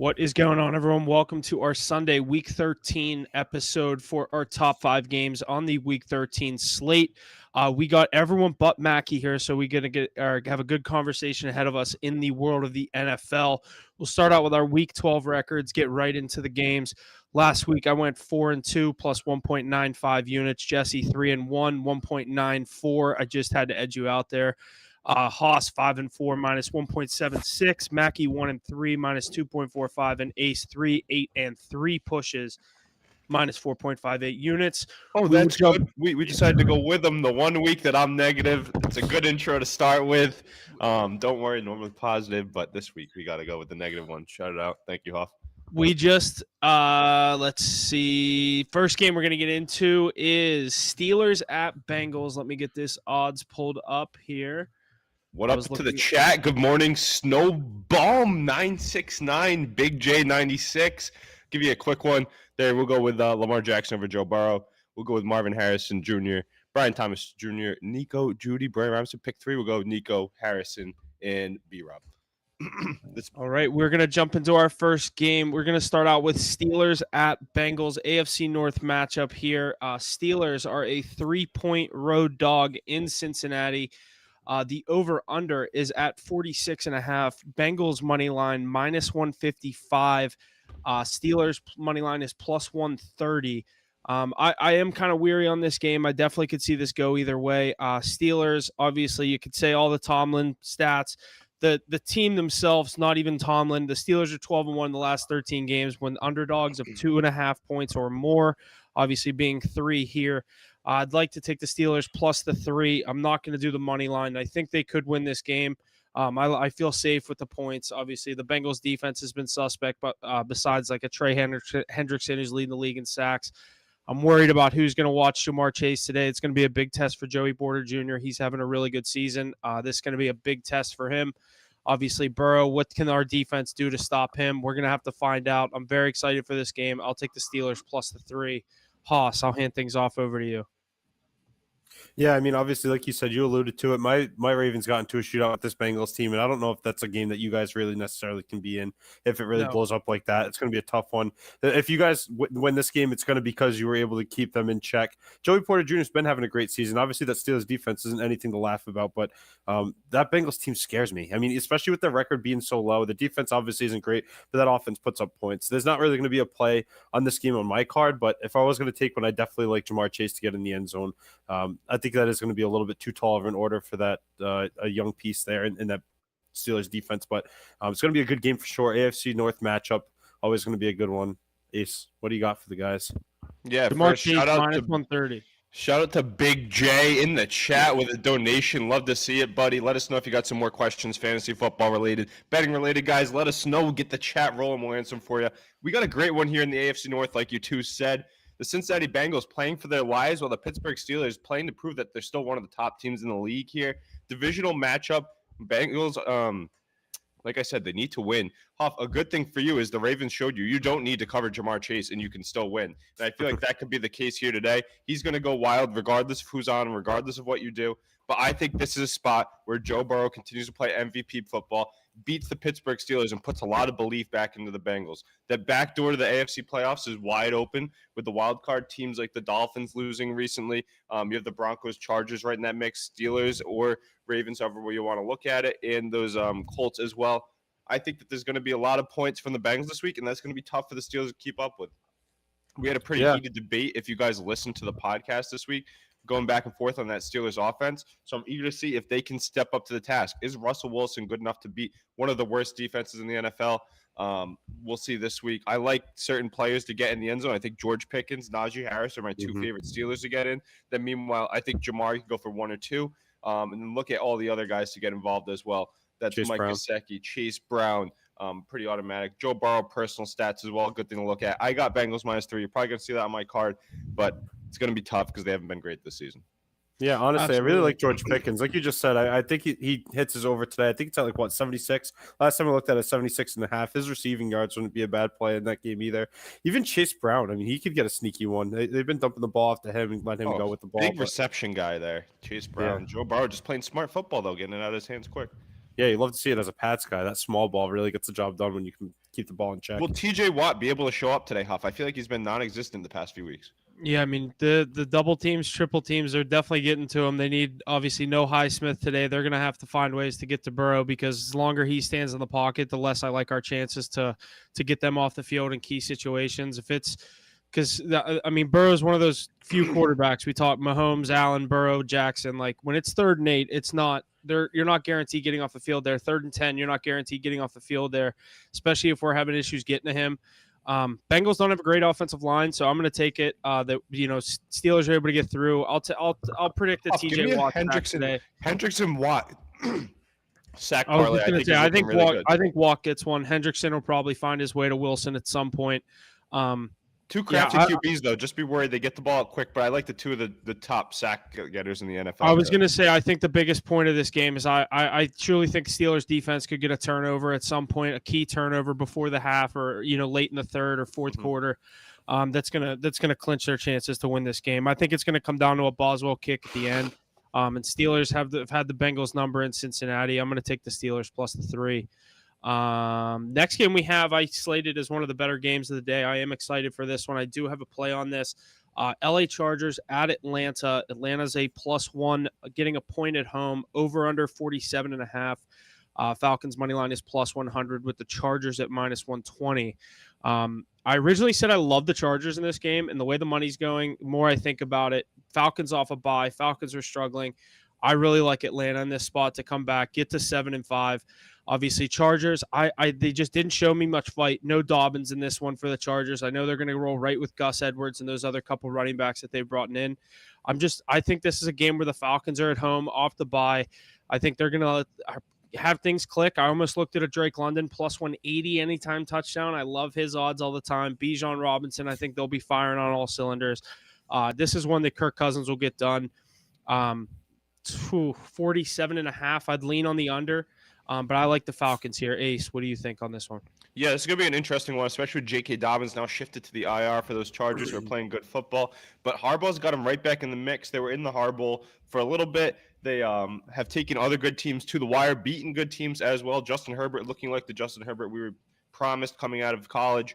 What is going on, everyone? Welcome to our Sunday Week 13 episode for our top 5 games on the Week 13 slate. We got everyone but Mackie here, so we're going to have a good conversation ahead of us in the world of the NFL. We'll start out with our Week 12 records, get right into the games. Last week, I went 4-2 plus 1.95 units. Jesse 3-1, 1.94. I just had to edge you out there. Haas 5-4 minus 1.76, Mackie 1-3 minus 2.45, and Ace 3-8-3 pushes minus 4.58 units. Oh, that's good. We decided to go with them the 1 week that I'm negative. It's a good intro to start with. Don't worry, normally positive, but this week we got to go with the negative one. Shout it out. Thank you, Hoff. We just let's see. First game we're gonna get into is Steelers at Bengals. Let me get this odds pulled up here. What up to the chat? Good morning, Snowbalm 969, Big J 96. Give you a quick one there. We'll go with Lamar Jackson over Joe Burrow. We'll go with Marvin Harrison Jr., Brian Thomas Jr., Nico, Judy, Brian Robinson. Pick 3. We'll go with Nico, Harrison, and B-Rob. All right, we're going to jump into our first game. We're going to start out with Steelers at Bengals, AFC North matchup here. Steelers are a 3-point road dog in Cincinnati. The over-under is at 46.5. Bengals money line minus 155. Steelers money line is plus 130. I am kind of weary on this game. I definitely could see this go either way. Steelers, obviously, you could say all the Tomlin stats. The team themselves, not even Tomlin. The Steelers are 12-1 in the last 13 games when underdogs of 2.5 points or more, obviously being 3 here. I'd like to take the Steelers plus the 3. I'm not going to do the money line. I think they could win this game. I feel safe with the points. Obviously, the Bengals defense has been suspect, but besides like a Trey Hendrickson who's leading the league in sacks, I'm worried about who's going to watch Jamar Chase today. It's going to be a big test for Joey Porter Jr. He's having a really good season. This is going to be a big test for him. Obviously, Burrow, what can our defense do to stop him? We're going to have to find out. I'm very excited for this game. I'll take the Steelers plus the 3. Haas, I'll hand things off over to you. Yeah, I mean, obviously, like you said, you alluded to it. My Ravens got into a shootout with this Bengals team, and I don't know if that's a game that you guys really necessarily can be in. If it really blows up like that, it's going to be a tough one. If you guys win this game, it's going to be because you were able to keep them in check. Joey Porter Jr. has been having a great season. Obviously, that Steelers defense isn't anything to laugh about, but that Bengals team scares me. I mean, especially with their record being so low. The defense obviously isn't great, but that offense puts up points. There's not really going to be a play on this game on my card, but if I was going to take one, I definitely like Jamar Chase to get in the end zone. I think that is going to be a little bit too tall of an order for that a young piece there in that Steelers defense, but it's going to be a good game for sure. AFC North matchup, always going to be a good one. Ace, what do you got for the guys? Yeah, shout out minus 130. Shout out to Big J in the chat with a donation. Love to see it, buddy. Let us know if you got some more questions, fantasy football related, betting related, guys. Let us know. Get the chat rolling. We'll answer them for you. We got a great one here in the AFC North, like you two said. The Cincinnati Bengals playing for their lives while the Pittsburgh Steelers playing to prove that they're still one of the top teams in the league here. Divisional matchup. Bengals, like I said, they need to win. Hoff, a good thing for you is the Ravens showed you don't need to cover Jamar Chase and you can still win. And I feel like that could be the case here today. He's going to go wild regardless of who's on, regardless of what you do. But I think this is a spot where Joe Burrow continues to play MVP football, beats the Pittsburgh Steelers, and puts a lot of belief back into the Bengals. That back door to the AFC playoffs is wide open with the wild card teams like the Dolphins losing recently. You have the Broncos, Chargers right in that mix, Steelers or Ravens, however way you want to look at it, and those Colts as well. I think that there's going to be a lot of points from the Bengals this week, and that's going to be tough for the Steelers to keep up with. We had a pretty heated debate if you guys listened to the podcast this week, going back and forth on that Steelers offense. So I'm eager to see if they can step up to the task. Is Russell Wilson good enough to beat one of the worst defenses in the NFL? We'll see this week. I like certain players to get in the end zone. I think George Pickens, Najee Harris are my two favorite Steelers to get in. Then meanwhile, I think Jamar can go for 1 or 2. And then look at all the other guys to get involved as well. That's Mike Gesicki, Chase Brown, pretty automatic. Joe Burrow, personal stats as well. Good thing to look at. I got Bengals minus 3. You're probably going to see that on my card, but it's going to be tough because they haven't been great this season. Yeah, honestly, absolutely. I really like George Pickens. Like you just said, I think he hits his over today. I think it's at 76. Last time I looked at it, 76.5. His receiving yards wouldn't be a bad play in that game either. Even Chase Brown, I mean, he could get a sneaky one. They've been dumping the ball off to him and let him go with the ball. Big reception guy there, Chase Brown. Yeah. Joe Burrow just playing smart football, though, getting it out of his hands quick. Yeah, you love to see it as a Pats guy. That small ball really gets the job done when you can keep the ball in check. Will TJ Watt be able to show up today, Huff? I feel like he's been non-existent the past few weeks. Yeah, I mean the double teams, triple teams, they're definitely getting to him. They need obviously no Highsmith today. They're gonna have to find ways to get to Burrow because the longer he stands in the pocket, the less I like our chances to get them off the field in key situations. If it's because I mean Burrow's one of those few quarterbacks we talk Mahomes, Allen, Burrow, Jackson. Like when it's 3rd and 8, it's not there. You're not guaranteed getting off the field there. 3rd and 10, you're not guaranteed getting off the field there, especially if we're having issues getting to him. Bengals don't have a great offensive line, so I'm going to take it that Steelers are able to get through. I'll predict that TJ Watt today. Hendrickson Watt sack I was parlay. just going to say I think Watt gets one. Hendrickson will probably find his way to Wilson at some point. Two crafty QBs though. Just be worried they get the ball out quick. But I like the two of the top sack getters in the NFL. I was going to say I think the biggest point of this game is I truly think Steelers defense could get a turnover at some point, a key turnover before the half or late in the 3rd or 4th quarter. That's gonna clinch their chances to win this game. I think it's going to come down to a Boswell kick at the end. And Steelers have had the Bengals number in Cincinnati. I'm going to take the Steelers plus the 3. Next game we have, I slated as one of the better games of the day. I am excited for this one. I do have a play on this. LA Chargers at Atlanta. Atlanta's a +1, getting a point at home, over under 47.5. Falcons money line is +100 with the Chargers at -120. I originally said I love the Chargers in this game, and the way the money's going, the more I think about it, Falcons off a bye. Falcons are struggling. I really like Atlanta in this spot to come back, get to 7-5. Obviously, Chargers, they just didn't show me much fight. No Dobbins in this one for the Chargers. I know they're going to roll right with Gus Edwards and those other couple running backs that they've brought in. I think this is a game where the Falcons are at home off the bye. I think they're going to have things click. I almost looked at a Drake London +180 anytime touchdown. I love his odds all the time. Bijan Robinson, I think they'll be firing on all cylinders. This is one that Kirk Cousins will get done. 47.5. I'd lean on the under. But I like the Falcons here. Ace, what do you think on this one? Yeah, this is going to be an interesting one, especially with J.K. Dobbins now shifted to the IR for those Chargers who are playing good football. But Harbaugh's got them right back in the mix. They were in the Harbaugh for a little bit. They have taken other good teams to the wire, beaten good teams as well. Justin Herbert looking like the Justin Herbert we were promised coming out of college.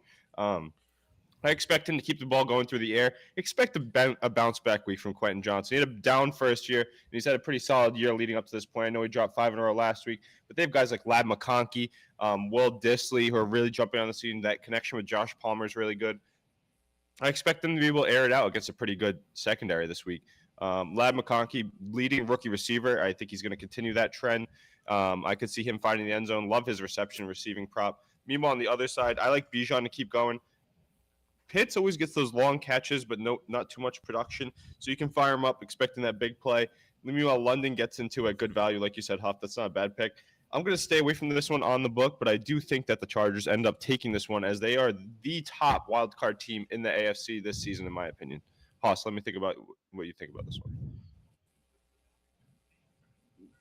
I expect him to keep the ball going through the air. Expect a bounce back week from Quentin Johnson. He had a down first year, and he's had a pretty solid year leading up to this point. I know he dropped 5 in a row last week, but they have guys like Lad McConkey, Will Dissly, who are really jumping on the scene. That connection with Josh Palmer is really good. I expect them to be able to air it out against a pretty good secondary this week. Lad McConkey, leading rookie receiver. I think he's going to continue that trend. I could see him finding the end zone. Love his reception, receiving prop. Meanwhile, on the other side, I like Bijan to keep going. Pitts always gets those long catches, but not too much production. So you can fire him up expecting that big play. Meanwhile, London gets into a good value, like you said, Huff. That's not a bad pick. I'm going to stay away from this one on the book, but I do think that the Chargers end up taking this one as they are the top wildcard team in the AFC this season, in my opinion. Haas, let me think about what you think about this one.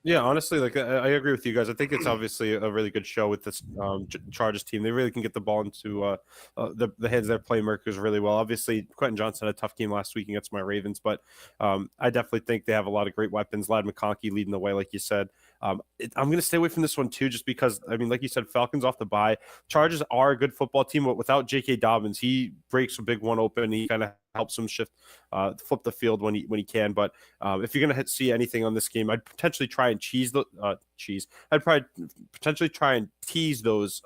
Yeah, honestly, I agree with you guys. I think it's obviously a really good show with this Chargers team. They really can get the ball into the hands of their playmakers really well. Obviously, Quentin Johnson had a tough game last week against my Ravens, but I definitely think they have a lot of great weapons. Lad McConkey leading the way, like you said. I'm going to stay away from this one too, just because, I mean, like you said, Falcons off the bye. Chargers are a good football team, but without J.K. Dobbins, he breaks a big one open. He kind of helps him flip the field when he can. But if you're going to see anything on this game, I'd potentially try and I'd probably potentially try and tease those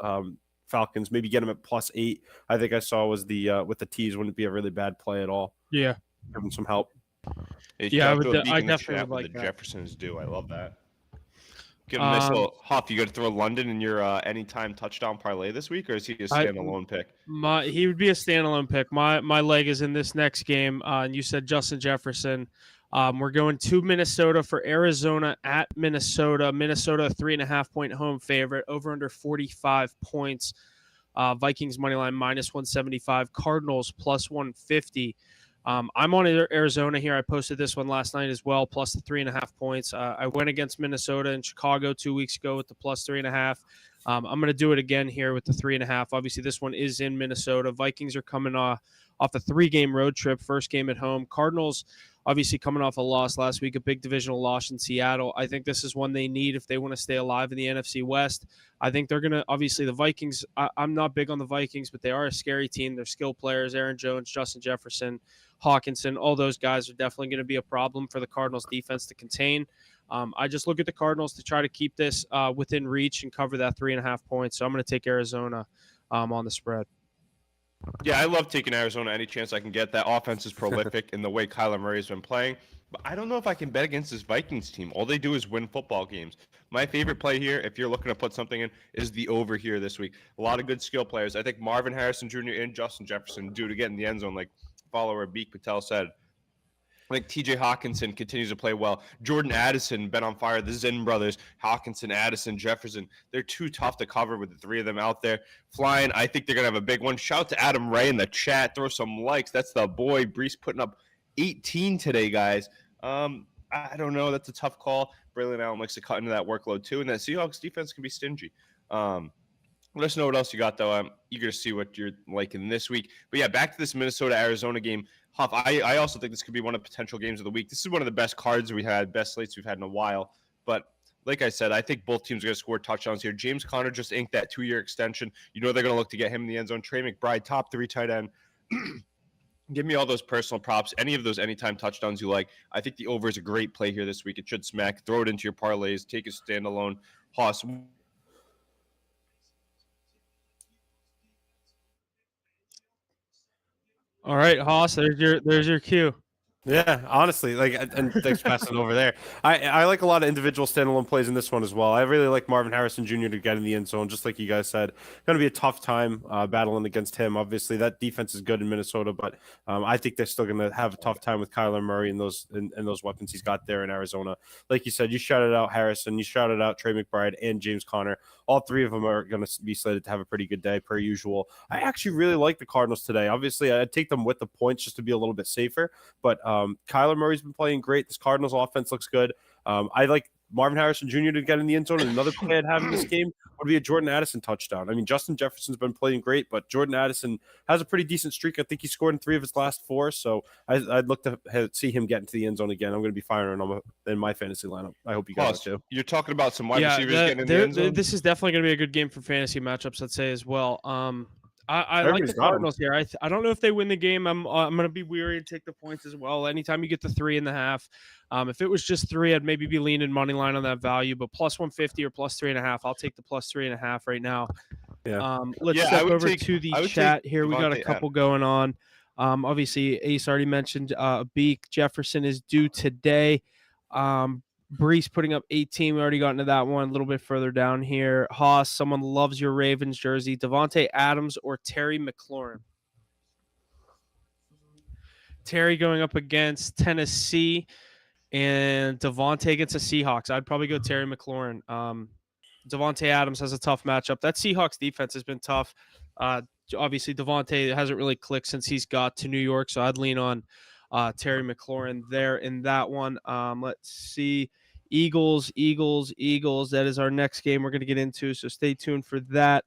Falcons, maybe get them at +8. I think I saw was the with the tease wouldn't be a really bad play at all. Yeah, give them some help. I definitely would like that. Jeffersons do. I love that. Give him a nice little hop. You got to throw London in your anytime touchdown parlay this week, or is he a standalone pick? He would be a standalone pick. My leg is in this next game, and you said Justin Jefferson. We're going to Minnesota for Arizona at Minnesota. Minnesota 3.5-point home favorite, over under 45 points. Vikings money line -175. Cardinals +150. I'm on Arizona here. I posted this one last night as well, plus the 3.5 points. I went against Minnesota and Chicago 2 weeks ago with the +3.5. I'm going to do it again here with the 3.5. Obviously, this one is in Minnesota. Vikings are coming off a 3-game road trip, first game at home. Cardinals, obviously coming off a loss last week, a big divisional loss in Seattle. I think this is one they need if they want to stay alive in the NFC West. I think they're going to, obviously, the Vikings, I'm not big on the Vikings, but they are a scary team. They're skilled players. Aaron Jones, Justin Jefferson, Hawkinson, all those guys are definitely going to be a problem for the Cardinals defense to contain. I just look at the Cardinals to try to keep this within reach and cover that 3.5 points. So I'm going to take Arizona on the spread. Yeah, I love taking Arizona any chance I can get. That offense is prolific in the way Kyler Murray's been playing. But I don't know if I can bet against this Vikings team. All they do is win football games. My favorite play here, if you're looking to put something in, is the over here this week. A lot of good skill players. I think Marvin Harrison Jr. and Justin Jefferson due to get in the end zone, like follower Beak Patel said. I think TJ Hawkinson continues to play well. Jordan Addison been on fire. The Zen brothers, Hawkinson, Addison, Jefferson. They're too tough to cover with the three of them out there flying. I think they're going to have a big one. Shout out to Adam Ray in the chat. Throw some likes. That's the boy. Brees putting up 18 today, guys. I don't know. That's a tough call. Braylon Allen likes to cut into that workload too. And that Seahawks defense can be stingy. Let us know what else you got, though. I'm eager to see what you're liking this week. But, yeah, back to this Minnesota-Arizona game. Huff, I also think this could be one of the potential games of the week. This is one of the best cards we had, best slates we've had in a while. But, like I said, I think both teams are going to score touchdowns here. James Conner just inked that 2-year extension. You know they're going to look to get him in the end zone. Trey McBride, top 3 tight end. Give me all those personal props, any of those anytime touchdowns you like. I think the over is a great play here this week. It should smack. Throw it into your parlays. Take a standalone. Hoss, all right, Haas, there's your cue. Yeah, honestly, and thanks for passing over there. I like a lot of individual standalone plays in this one as well. I really like Marvin Harrison Jr. to get in the end zone, just like you guys said. Going to be a tough time battling against him. Obviously, that defense is good in Minnesota, but I think they're still going to have a tough time with Kyler Murray and those weapons he's got there in Arizona. Like you said, you shouted out Harrison, you shouted out Trey McBride and James Conner. All three of them are going to be slated to have a pretty good day per usual. I actually really like the Cardinals today. Obviously, I'd take them with the points just to be a little bit safer, but Kyler Murray's been playing great. This Cardinals offense looks good. I like Marvin Harrison Jr. to get in the end zone. And another play I'd have in this game would be a Jordan Addison touchdown. I mean, Justin Jefferson's been playing great, but Jordan Addison has a pretty decent streak. I think he scored in 3 of his last 4, so I'd look to see him get into the end zone again. I'm going to be firing him in my fantasy lineup. I hope you guys do. You're talking about some wide receivers getting in the end zone? This is definitely going to be a good game for fantasy matchups, I'd say, as well. I like the Cardinals here. I don't know if they win the game. I'm going to be weary and take the points as well. Anytime you get the 3.5, if it was just 3, I'd maybe be leaning money line on that value. But plus 150 or plus 3.5, I'll take the plus 3.5 right now. Yeah. Let's step over to the chat here. We got a couple going on. Obviously, Ace already mentioned Beak Jefferson is due today. Brees putting up 18. We already got into that one a little bit further down here. Haas, someone loves your Ravens jersey. Devontae Adams or Terry McLaurin? Terry going up against Tennessee and Devontae against the Seahawks. I'd probably go Terry McLaurin. Devontae Adams has a tough matchup. That Seahawks defense has been tough. Obviously, Devontae hasn't really clicked since he's got to New York, so I'd lean on Terry McLaurin there in that one. Let's see. Eagles. That is our next game we're going to get into, so stay tuned for that.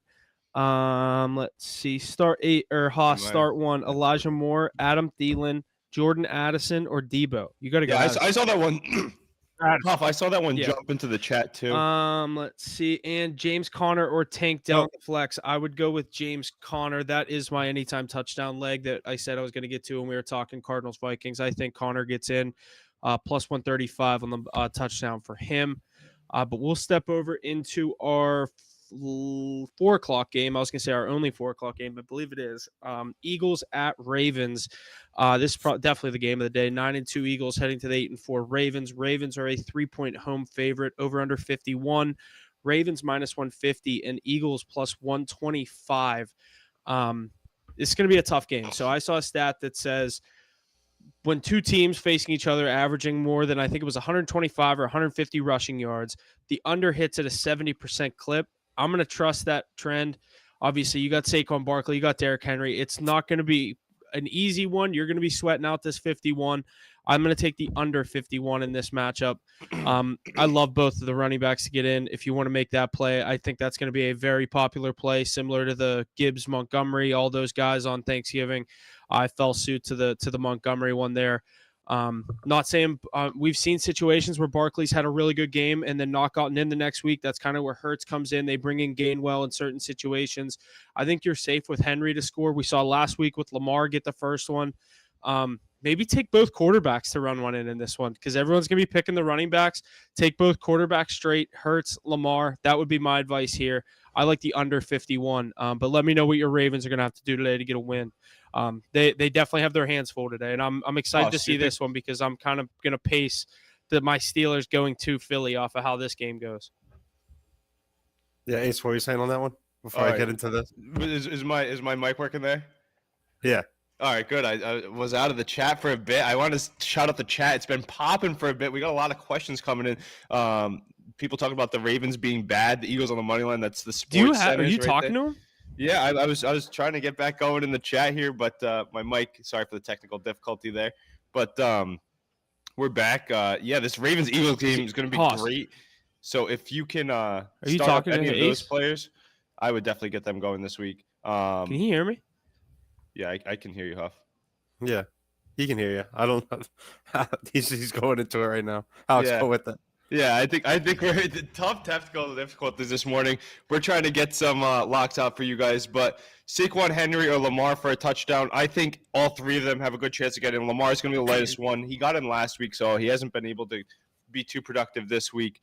Let's see. Start 1. Elijah Moore, Adam Thielen, Jordan Addison, or Debo. You got to go. I saw that one. I saw that one jump into the chat too. Let's see. And James Conner or Tank Dell flex. I would go with James Conner. That is my anytime touchdown leg that I said I was going to get to when we were talking Cardinals Vikings. I think Conner gets in plus 135 on the touchdown for him. But we'll step over into our 4 o'clock game. I was going to say our only 4 o'clock game, but I believe it is. Eagles at Ravens. This is definitely the game of the day. 9-2 Eagles heading to the 8-4 Ravens. Ravens are a 3-point home favorite, over under 51. Ravens minus 150 and Eagles plus 125. It's going to be a tough game. So I saw a stat that says when two teams facing each other averaging more than, I think it was 125 or 150 rushing yards, the under hits at a 70% clip. I'm going to trust that trend. Obviously, you got Saquon Barkley, you got Derrick Henry. It's not going to be an easy one. You're going to be sweating out this 51. I'm going to take the under 51 in this matchup. I love both of the running backs to get in. If you want to make that play, I think that's going to be a very popular play, similar to the Gibbs, Montgomery, all those guys on Thanksgiving. I fell suit to the Montgomery one there. Not saying we've seen situations where Barkley's had a really good game and then not gotten in the next week. That's kind of where Hurts comes in. They bring in Gainwell in certain situations. I think you're safe with Henry to score. We saw last week with Lamar get the first one. Maybe take both quarterbacks to run one in this one because everyone's going to be picking the running backs. Take both quarterbacks straight, Hurts, Lamar. That would be my advice here. I like the under 51, but let me know what your Ravens are going to have to do today to get a win. They definitely have their hands full today, and I'm excited to see this one because I'm kind of going to pace my Steelers going to Philly off of how this game goes. Yeah, Ace, what are you saying on that one before I get into this? Is my mic working there? Yeah. All right, good. I was out of the chat for a bit. I want to shout out the chat. It's been popping for a bit. We got a lot of questions coming in. People talking about the Ravens being bad, the Eagles on the money line. That's the sports. Are you talking to him? Yeah, I was trying to get back going in the chat here, but my mic. Sorry for the technical difficulty there. But we're back. Yeah, this Ravens Eagles game is going to be great. So if you can are you start talking up any to of those players, I would definitely get them going this week. Can you hear me? Yeah, I can hear you, Huff. Yeah, he can hear you. I don't know. He's going into it right now. Alex, go with it. Yeah, I think we're the tough technical difficulties this morning. We're trying to get some locks out for you guys, but Saquon, Henry, or Lamar for a touchdown. I think all three of them have a good chance of getting. Lamar's going to be the latest one. He got in last week, so he hasn't been able to be too productive this week.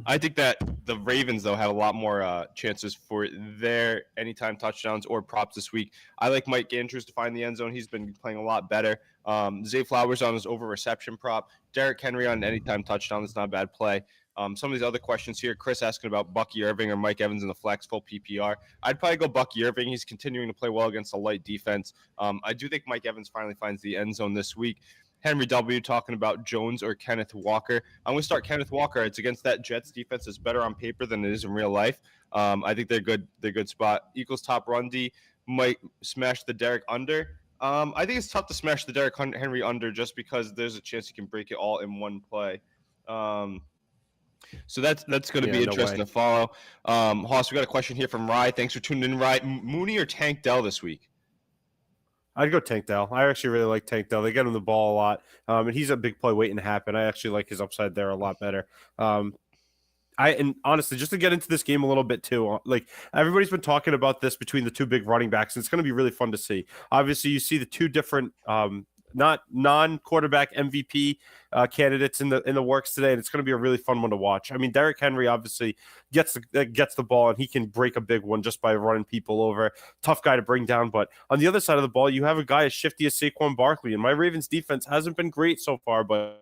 I think that the Ravens, though, have a lot more chances for their anytime touchdowns or props this week. I like Mike Andrews to find the end zone. He's been playing a lot better. Zay Flowers on his over-reception prop. Derrick Henry on anytime touchdown. That's not a bad play. Some of these other questions here. Chris asking about Bucky Irving or Mike Evans in the flex, full PPR. I'd probably go Bucky Irving. He's continuing to play well against a light defense. I do think Mike Evans finally finds the end zone this week. Henry W. talking about Jones or Kenneth Walker. I'm going to start Kenneth Walker. It's against that Jets defense. It's better on paper than it is in real life. I think they're good. They're good spot. Eagles top run D might smash the Derrick under. I think it's tough to smash the Derrick Henry under just because there's a chance he can break it all in one play. So that's going to be interesting to follow. Hoss, we got a question here from Rye. Thanks for tuning in, Rye. Mooney or Tank Dell this week? I'd go Tank Dell. I actually really like Tank Dell. They get him the ball a lot, and he's a big play waiting to happen. I actually like his upside there a lot better. And honestly, just to get into this game a little bit too, like everybody's been talking about this between the two big running backs, and it's going to be really fun to see. Obviously, you see the two different not non-quarterback MVP candidates in the works today, and it's going to be a really fun one to watch. I mean, Derrick Henry obviously gets the ball, and he can break a big one just by running people over. Tough guy to bring down, but on the other side of the ball, you have a guy as shifty as Saquon Barkley, and my Ravens defense hasn't been great so far, but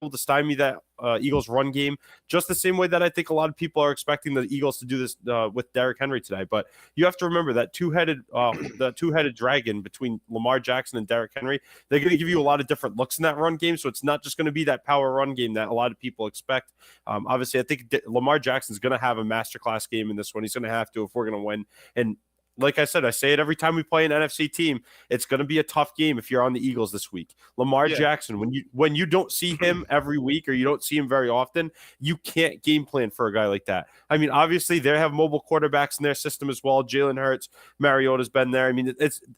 to stymie that Eagles run game just the same way that I think a lot of people are expecting the Eagles to do this with Derrick Henry today. But you have to remember that two-headed dragon between Lamar Jackson and Derrick Henry, they're going to give you a lot of different looks in that run game. So it's not just going to be that power run game that a lot of people expect. Obviously, I think Lamar Jackson's going to have a masterclass game in this one. He's going to have to if we're going to win. And like I said, I say it every time we play an NFC team. It's going to be a tough game if you're on the Eagles this week. Lamar Jackson, when you don't see him every week or you don't see him very often, you can't game plan for a guy like that. I mean, obviously they have mobile quarterbacks in their system as well. Jalen Hurts, Mariota's been there. I mean,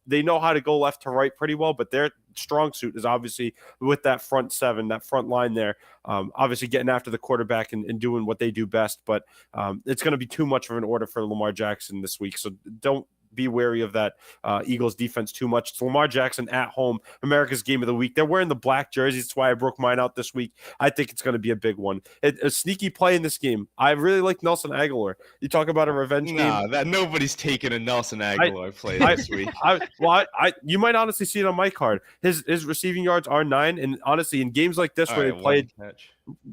they know how to go left to right pretty well, but their strong suit is obviously with that front seven, that front line there. Obviously getting after the quarterback and doing what they do best, but it's going to be too much of an order for Lamar Jackson this week. So don't be wary of that Eagles defense too much. It's Lamar Jackson at home, America's game of the week. They're wearing the black jerseys. That's why I broke mine out this week. I think it's going to be a big one. A sneaky play in this game. I really like Nelson Aguilar. You talk about a revenge game. That nobody's taking a Nelson Aguilar play this week. You might honestly see it on my card. His receiving yards are 9, and honestly, in games like this where they played.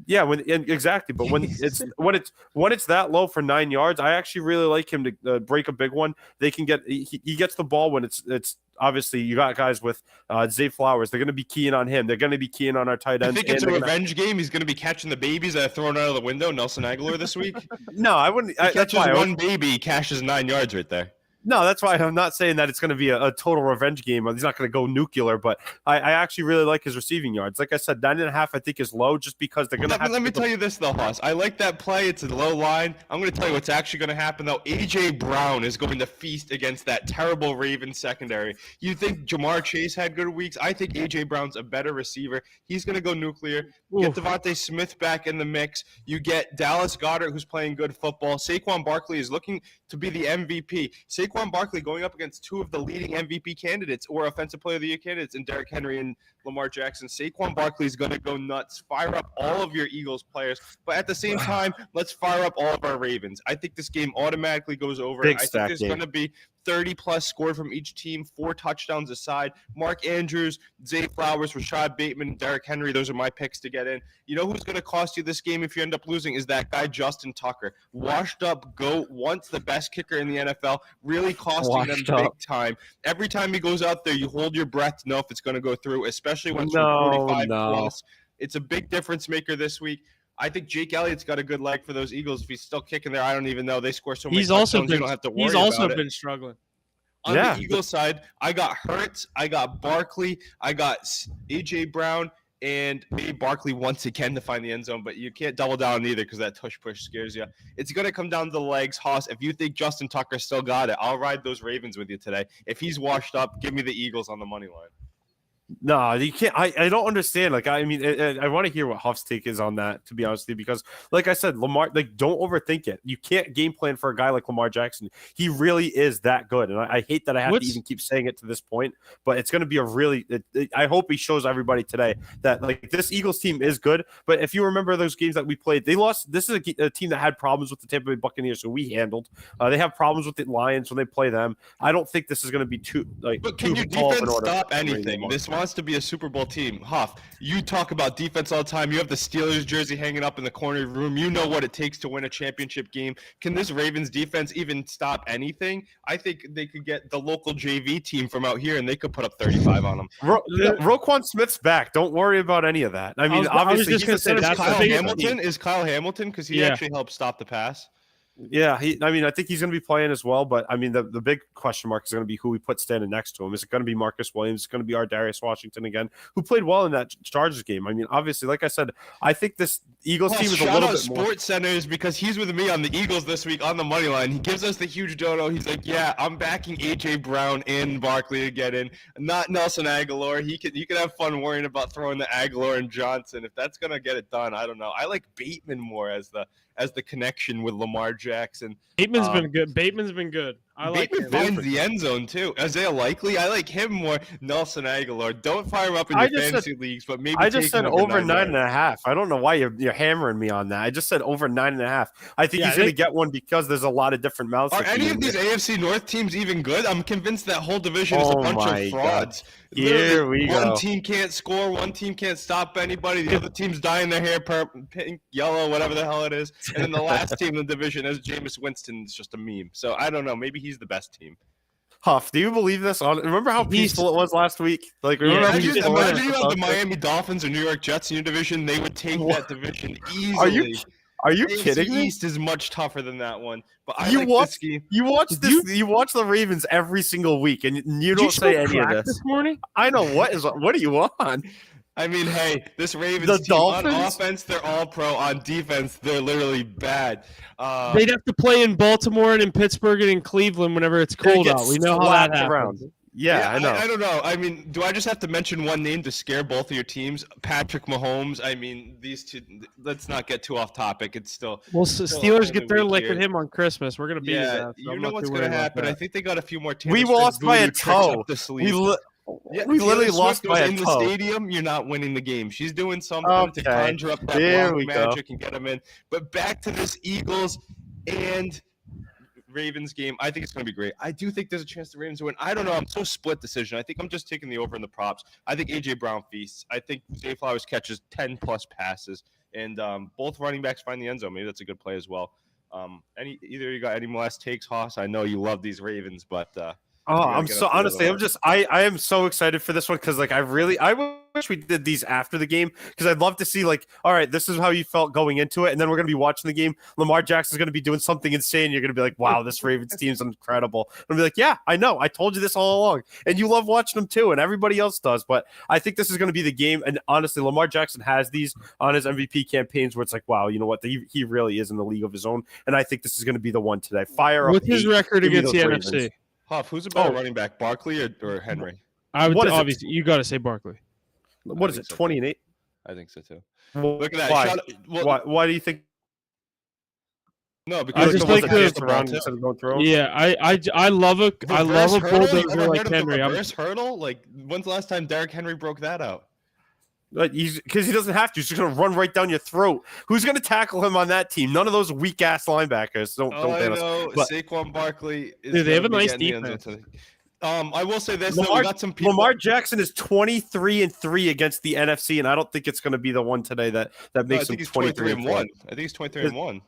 Yeah, exactly. But when it's that low for 9 yards, I actually really like him to break a big one. They can he gets the ball when it's obviously you got guys with Zay Flowers. They're going to be keying on him. They're going to be keying on our tight ends. I think it's a revenge game. He's going to be catching the babies that are thrown out of the window. Nelson Aguilar this week. No, I wouldn't. He catches one baby, cashes 9 yards right there. No, that's why I'm not saying that it's going to be a total revenge game. He's not going to go nuclear, but I actually really like his receiving yards. Like I said, 9.5 I think is low just because they're going to have. Let me tell you this though, Haas. I like that play. It's a low line. I'm going to tell you what's actually going to happen though. AJ Brown is going to feast against that terrible Ravens secondary. You think Jamar Chase had good weeks? I think AJ Brown's a better receiver. He's going to go nuclear. Get Devontae Smith back in the mix. You get Dallas Goedert, who's playing good football. Saquon Barkley is looking to be the MVP. Saquon Barkley going up against two of the leading MVP candidates or Offensive Player of the Year candidates in Derrick Henry and Lamar Jackson. Saquon Barkley is going to go nuts. Fire up all of your Eagles players. But at the same time, let's fire up all of our Ravens. I think this game automatically goes over. I think there's going to be 30-plus scored from each team, 4 touchdowns aside. Mark Andrews, Zay Flowers, Rashad Bateman, Derrick Henry, those are my picks to get in. You know who's going to cost you this game if you end up losing is that guy Justin Tucker. Washed up GOAT, once the best kicker in the NFL, really costing them big time. Every time he goes out there, you hold your breath to know if it's going to go through, especially when it's 45-plus. It's a big difference maker this week. I think Jake Elliott's got a good leg for those Eagles. If he's still kicking there, I don't even know. They score so many touchdowns, you don't have to worry about it. He's also been struggling. On the Eagles side, I got Hurts, I got Barkley, I got A.J. Brown, and maybe Barkley once again to find the end zone, but you can't double down on either because that tush-push scares you. It's going to come down to the legs. Haas, if you think Justin Tucker still got it, I'll ride those Ravens with you today. If he's washed up, give me the Eagles on the money line. No, you can't. I don't understand. Like, I mean, I want to hear what Huff's take is on that, to be honest with you, because, like I said, Lamar, like, don't overthink it. You can't game plan for a guy like Lamar Jackson. He really is that good, and I hate that I have to even keep saying it to this point, but it's going to be a really. I hope he shows everybody today that, like, this Eagles team is good. But if you remember those games that we played, they lost. This is a team that had problems with the Tampa Bay Buccaneers, so we handled. They have problems with the Lions when they play them. I don't think this is going to be too like. But can your defense stop anything? This wants to be a Super Bowl team. Huff, you talk about defense all the time. You have the Steelers jersey hanging up in the corner room. You know what it takes to win a championship game. Can this Ravens defense even stop anything? I think they could get the local JV team from out here, and they could put up 35 on them. Roquan Smith's back. Don't worry about any of that. I mean, obviously, he's just going to say Kyle Hamilton. Is Kyle Hamilton? Because he actually helped stop the pass. Yeah, I think he's going to be playing as well, but I mean, the big question mark is going to be who we put standing next to him. Is it going to be Marcus Williams? Is it going to be our Darius Washington again, who played well in that Chargers game? I mean, obviously, like I said, I think this Eagles team is a little bit more. Sports Centers, because he's with me on the Eagles this week on the money line. He gives us the huge dono. He's like, yeah, I'm backing AJ Brown and Barkley to get in, not Nelson Aguilar. You can have fun worrying about throwing the Aguilar and Johnson. If that's going to get it done, I don't know. I like Bateman more as the connection with Lamar Jackson. Bateman's been good. Bateman's been good. I like Bateman finds the end zone too. Isaiah Likely, I like him more. Nelson Aguilar. Don't fire him up in your fantasy leagues, but maybe I just said over 9.5. I don't know why you're hammering me on that. I just said over 9.5. I think he's going to get one because there's a lot of different mouths. Are any of these AFC North teams even good? I'm convinced that whole division is a bunch of frauds. Here we go. One team can't score. One team can't stop anybody. The other team's dyeing their hair pink, yellow, whatever the hell it is. And then the last team in the division is Jameis Winston. It's just a meme. So I don't know. Maybe he's the best team. Huff, do you believe this? Remember how peaceful it was last week? Like, imagine you have the Miami Dolphins or New York Jets in your division. They would take that division easily. Are you kidding me? East is much tougher than that one. But you watch the Ravens every single week, and you don't say any of this morning. I know what are you on? I mean, hey, this Ravens team on offense, they're all pro. On defense, they're literally bad. They'd have to play in Baltimore and in Pittsburgh and in Cleveland whenever it's cold out. We know how that happens. Yeah, I know. I don't know. I mean, do I just have to mention one name to scare both of your teams? Patrick Mahomes. I mean, these two. Let's not get too off topic. It's still. Well, Steelers get their lick at him on Christmas. We're gonna beat him. You know what's gonna happen. I think they got a few more. We lost by a toe. We literally lost by a toe. In the stadium, you're not winning the game. She's doing something to conjure up that magic and get them in. But back to this Eagles and Ravens game. I think it's going to be great. I do think there's a chance the Ravens win. I don't know. I'm so split decision. I think I'm just taking the over in the props. I think A.J. Brown feasts. I think Zay Flowers catches 10-plus passes. And both running backs find the end zone. Maybe that's a good play as well. Either you got any last takes, Haas? I know you love these Ravens, but I'm so honestly, I am so excited for this one because like I wish wish we did these after the game because I'd love to see like, all right, this is how you felt going into it, and then we're gonna be watching the game. Lamar Jackson's gonna be doing something insane. You're gonna be like, wow, this Ravens team's incredible. I'm be like, yeah, I know, I told you this all along, and you love watching them too, and everybody else does. But I think this is gonna be the game. And honestly, Lamar Jackson has these on his MVP campaigns where it's like, wow, you know what, he really is in the league of his own, and I think this is gonna be the one today. Fire up. What's his record against the Ravens. NFC? Huff, who's a better running back, Barkley or Henry? I would obviously you got to say Barkley. What is it, 20-8? I think so too. Look at that. Why do you think? No, because I just like I love a bulldozer like Henry. Reverse hurdle? Like, when's the last time Derrick Henry broke that out? Because he doesn't have to. He's just going to run right down your throat. Who's going to tackle him on that team? None of those weak ass linebackers. Don't I know. Saquon Barkley. Dude, they have a nice defense. I will say this: we got some people. Lamar Jackson is 23-3 against the NFC, and I don't think it's going to be the one today that makes him 23-1. I think he's 23-1.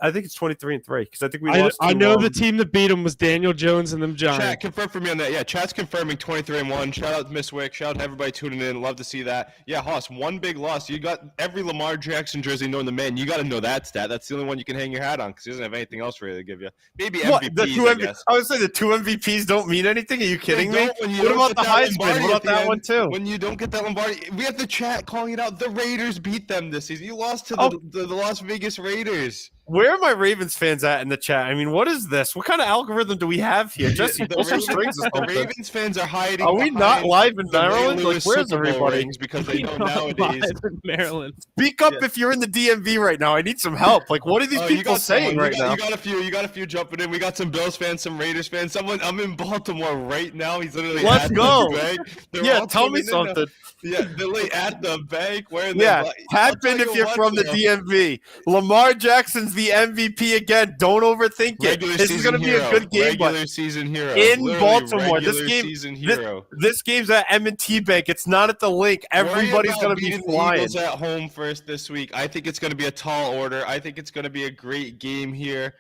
I think it's 23-3 because I think we lost. I know the team that beat him was Daniel Jones and them Giants. Chat, confirm for me on that. Yeah, chat's confirming 23-1. Shout out to Miss Wick. Shout out to everybody tuning in. Love to see that. Yeah, Hoss, one big loss. You got every Lamar Jackson jersey known to man. You got to know that stat. That's the only one you can hang your hat on because he doesn't have anything else really to give you. Maybe MVPs, I guess. I would say the 2 MVPs don't mean anything. Are you kidding me? What about the Heisman? What about that one too? When you don't get that Lombardi, we have the chat calling it out. The Raiders beat them this season. You lost to the Las Vegas Raiders. Where are my Ravens fans at in the chat? I mean, what is this? What kind of algorithm do we have here? Jesse, the Ravens fans are hiding. Are we not live in Maryland? Like, where's everybody? Because they know nowadays. Maryland. Speak up if you're in the DMV right now. I need some help. Like, what are these people saying right now? You got a few jumping in. We got some Bills fans, some Raiders fans. I'm in Baltimore right now. He's literally Let's go. Yeah, tell me something. Yeah, they're like at the bank wearing happen if you're from the DMV. Lamar Jackson's the MVP again. Don't overthink it. This is going to be a good game. Regular season hero. In Baltimore. This game's at M&T Bank. It's not at the Link. Everybody's going to be flying. Eagles at home first this week. I think it's going to be a tall order. I think it's going to be a great game here.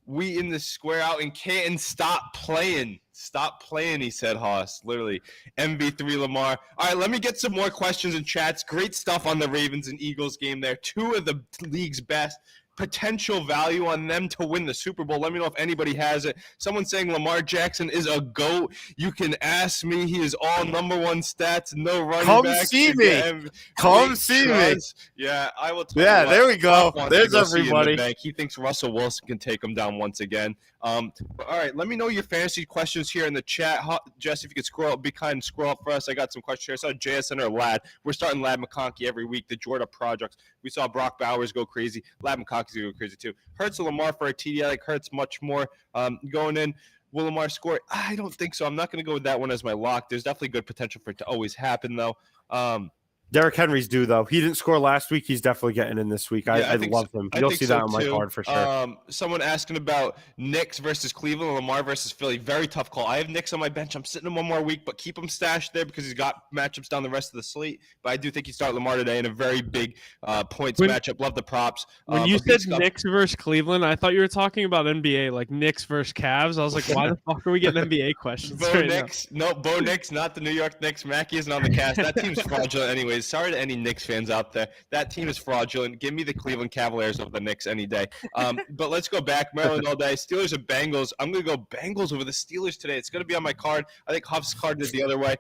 We in the square out in Canton. Stop playing. Stop playing, he said, Haas. Literally. MB3 Lamar. All right, let me get some more questions in chats. Great stuff on the Ravens and Eagles game there. 2 of the league's best. Potential value on them to win the Super Bowl. Let me know if anybody has it. Someone saying Lamar Jackson is a GOAT. You can ask me. He is all number 1 stats. No running back. Come see me. Yeah, I will tell you. Yeah, there we go. There's everybody. He thinks Russell Wilson can take him down once again. All right, let me know your fantasy questions here in the chat. Jess, if you could scroll up for us. I got some questions here. I saw JSN or Lad. We're starting Lad McConkey every week. The Georgia Projects. We saw Brock Bowers go crazy. Lad McConkey's going to go crazy too. Hurts or Lamar for a TD. I like Hurts much more. Going in, will Lamar score? I don't think so. I'm not going to go with that one as my lock. There's definitely good potential for it to always happen, though. Derrick Henry's due, though. He didn't score last week. He's definitely getting in this week. I love him. You'll see that on my card for sure. Someone asking about Knicks versus Cleveland, Lamar versus Philly. Very tough call. I have Knicks on my bench. I'm sitting him one more week, but keep him stashed there because he's got matchups down the rest of the slate. But I do think you start Lamar today in a very big points matchup. Love the props. When you said Knicks versus Cleveland, I thought you were talking about NBA, like Knicks versus Cavs. I was like, why the fuck are we getting NBA questions? Bo Knicks, not the New York Knicks. Mackey isn't on the cast. That team's fraudulent anyways. Sorry to any Knicks fans out there. That team is fraudulent. Give me the Cleveland Cavaliers over the Knicks any day. But let's go back. Maryland all day. Steelers and Bengals. I'm going to go Bengals over the Steelers today. It's going to be on my card. I think Huff's card is the other way.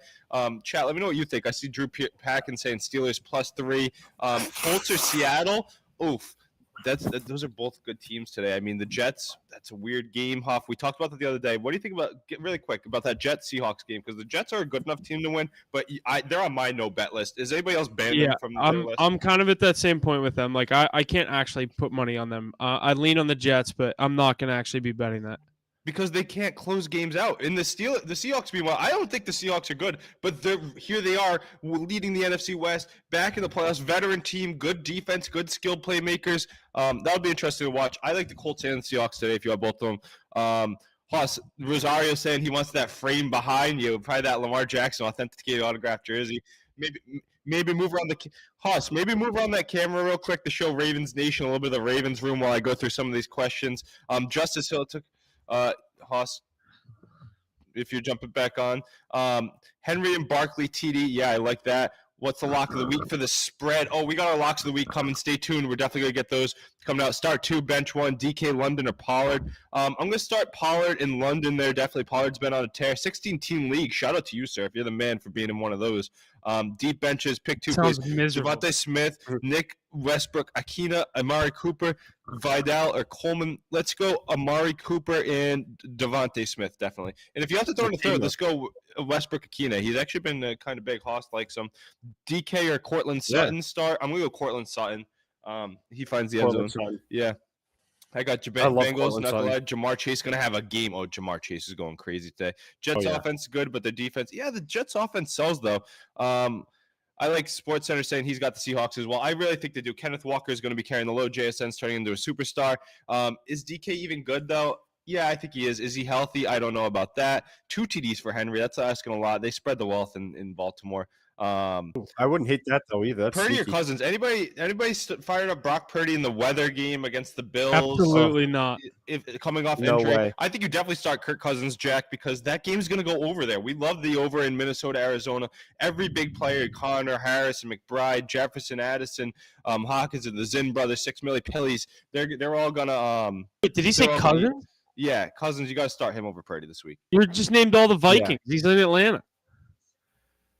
Chat, let me know what you think. I see Drew Packin saying Steelers +3. Colts or Seattle? Oof. Those are both good teams today. I mean, the Jets, that's a weird game, Huff. We talked about that the other day. What do you think really quick about that Jets-Seahawks game? Because the Jets are a good enough team to win, but they're on my no-bet list. Is anybody else banned them from their list? I'm kind of at that same point with them. Like, I can't actually put money on them. I lean on the Jets, but I'm not going to actually be betting that. Because they can't close games out. In the Seahawks, meanwhile, I don't think the Seahawks are good, but here they are leading the NFC West, back in the playoffs, veteran team, good defense, good skilled playmakers. That'll be interesting to watch. I like the Colts and the Seahawks today if you have both of them. Plus, Rosario saying he wants that frame behind you, probably that Lamar Jackson authenticated autograph jersey. Maybe move around that camera real quick to show Ravens Nation a little bit of the Ravens room while I go through some of these questions. Justice Hill took Haas. if you're jumping back on. Henry and Barkley TD. Yeah, I like that. What's the lock of the week for the spread? Oh, we got our locks of the week coming. Stay tuned. We're definitely going to get those coming out. Start 2, bench 1, DK, London, or Pollard. I'm going to start Pollard in London there. Definitely Pollard's been on a tear. 16-team league. Shout out to you, sir, if you're the man for being in one of those. Deep benches, pick 2, Sounds please. miserable. Devontae Smith, Nick Westbrook, Akina, Amari Cooper, Vidal, or Coleman. Let's go Amari Cooper and Devontae Smith, definitely. And if you have to throw in a third, let's go Westbrook, Akina. He's actually been kind of big. Hoss likes him. DK or Cortland Sutton start. I'm going to go Cortland Sutton. He finds the end zone. Sutton. Yeah. I got Bengals, not gonna lie. Jamar Chase going to have a game. Oh, Jamar Chase is going crazy today. Jets offense is good, but the defense, the Jets offense sells, though. I like SportsCenter saying he's got the Seahawks as well. I really think they do. Kenneth Walker is going to be carrying the load. JSN's turning into a superstar. Is DK even good, though? Yeah, I think he is. Is he healthy? I don't know about that. 2 TDs for Henry. That's asking a lot. They spread the wealth in Baltimore. I wouldn't hate that though either. That's Purdy sneaky. or Cousins? Anybody fired up Brock Purdy in the weather game against the Bills? Absolutely not. If coming off No injury, way. I think you definitely start Kirk Cousins, Jack, because that game's going to go over there. We love the over in Minnesota, Arizona. Every big player, Connor, Harrison, McBride, Jefferson, Addison, Hawkins, and the Zinn brothers, 6 million Pillies. They're all gonna. Wait, did he say Cousins? Yeah, Cousins. You got to start him over Purdy this week. You just named all the Vikings. Yeah. He's in Atlanta.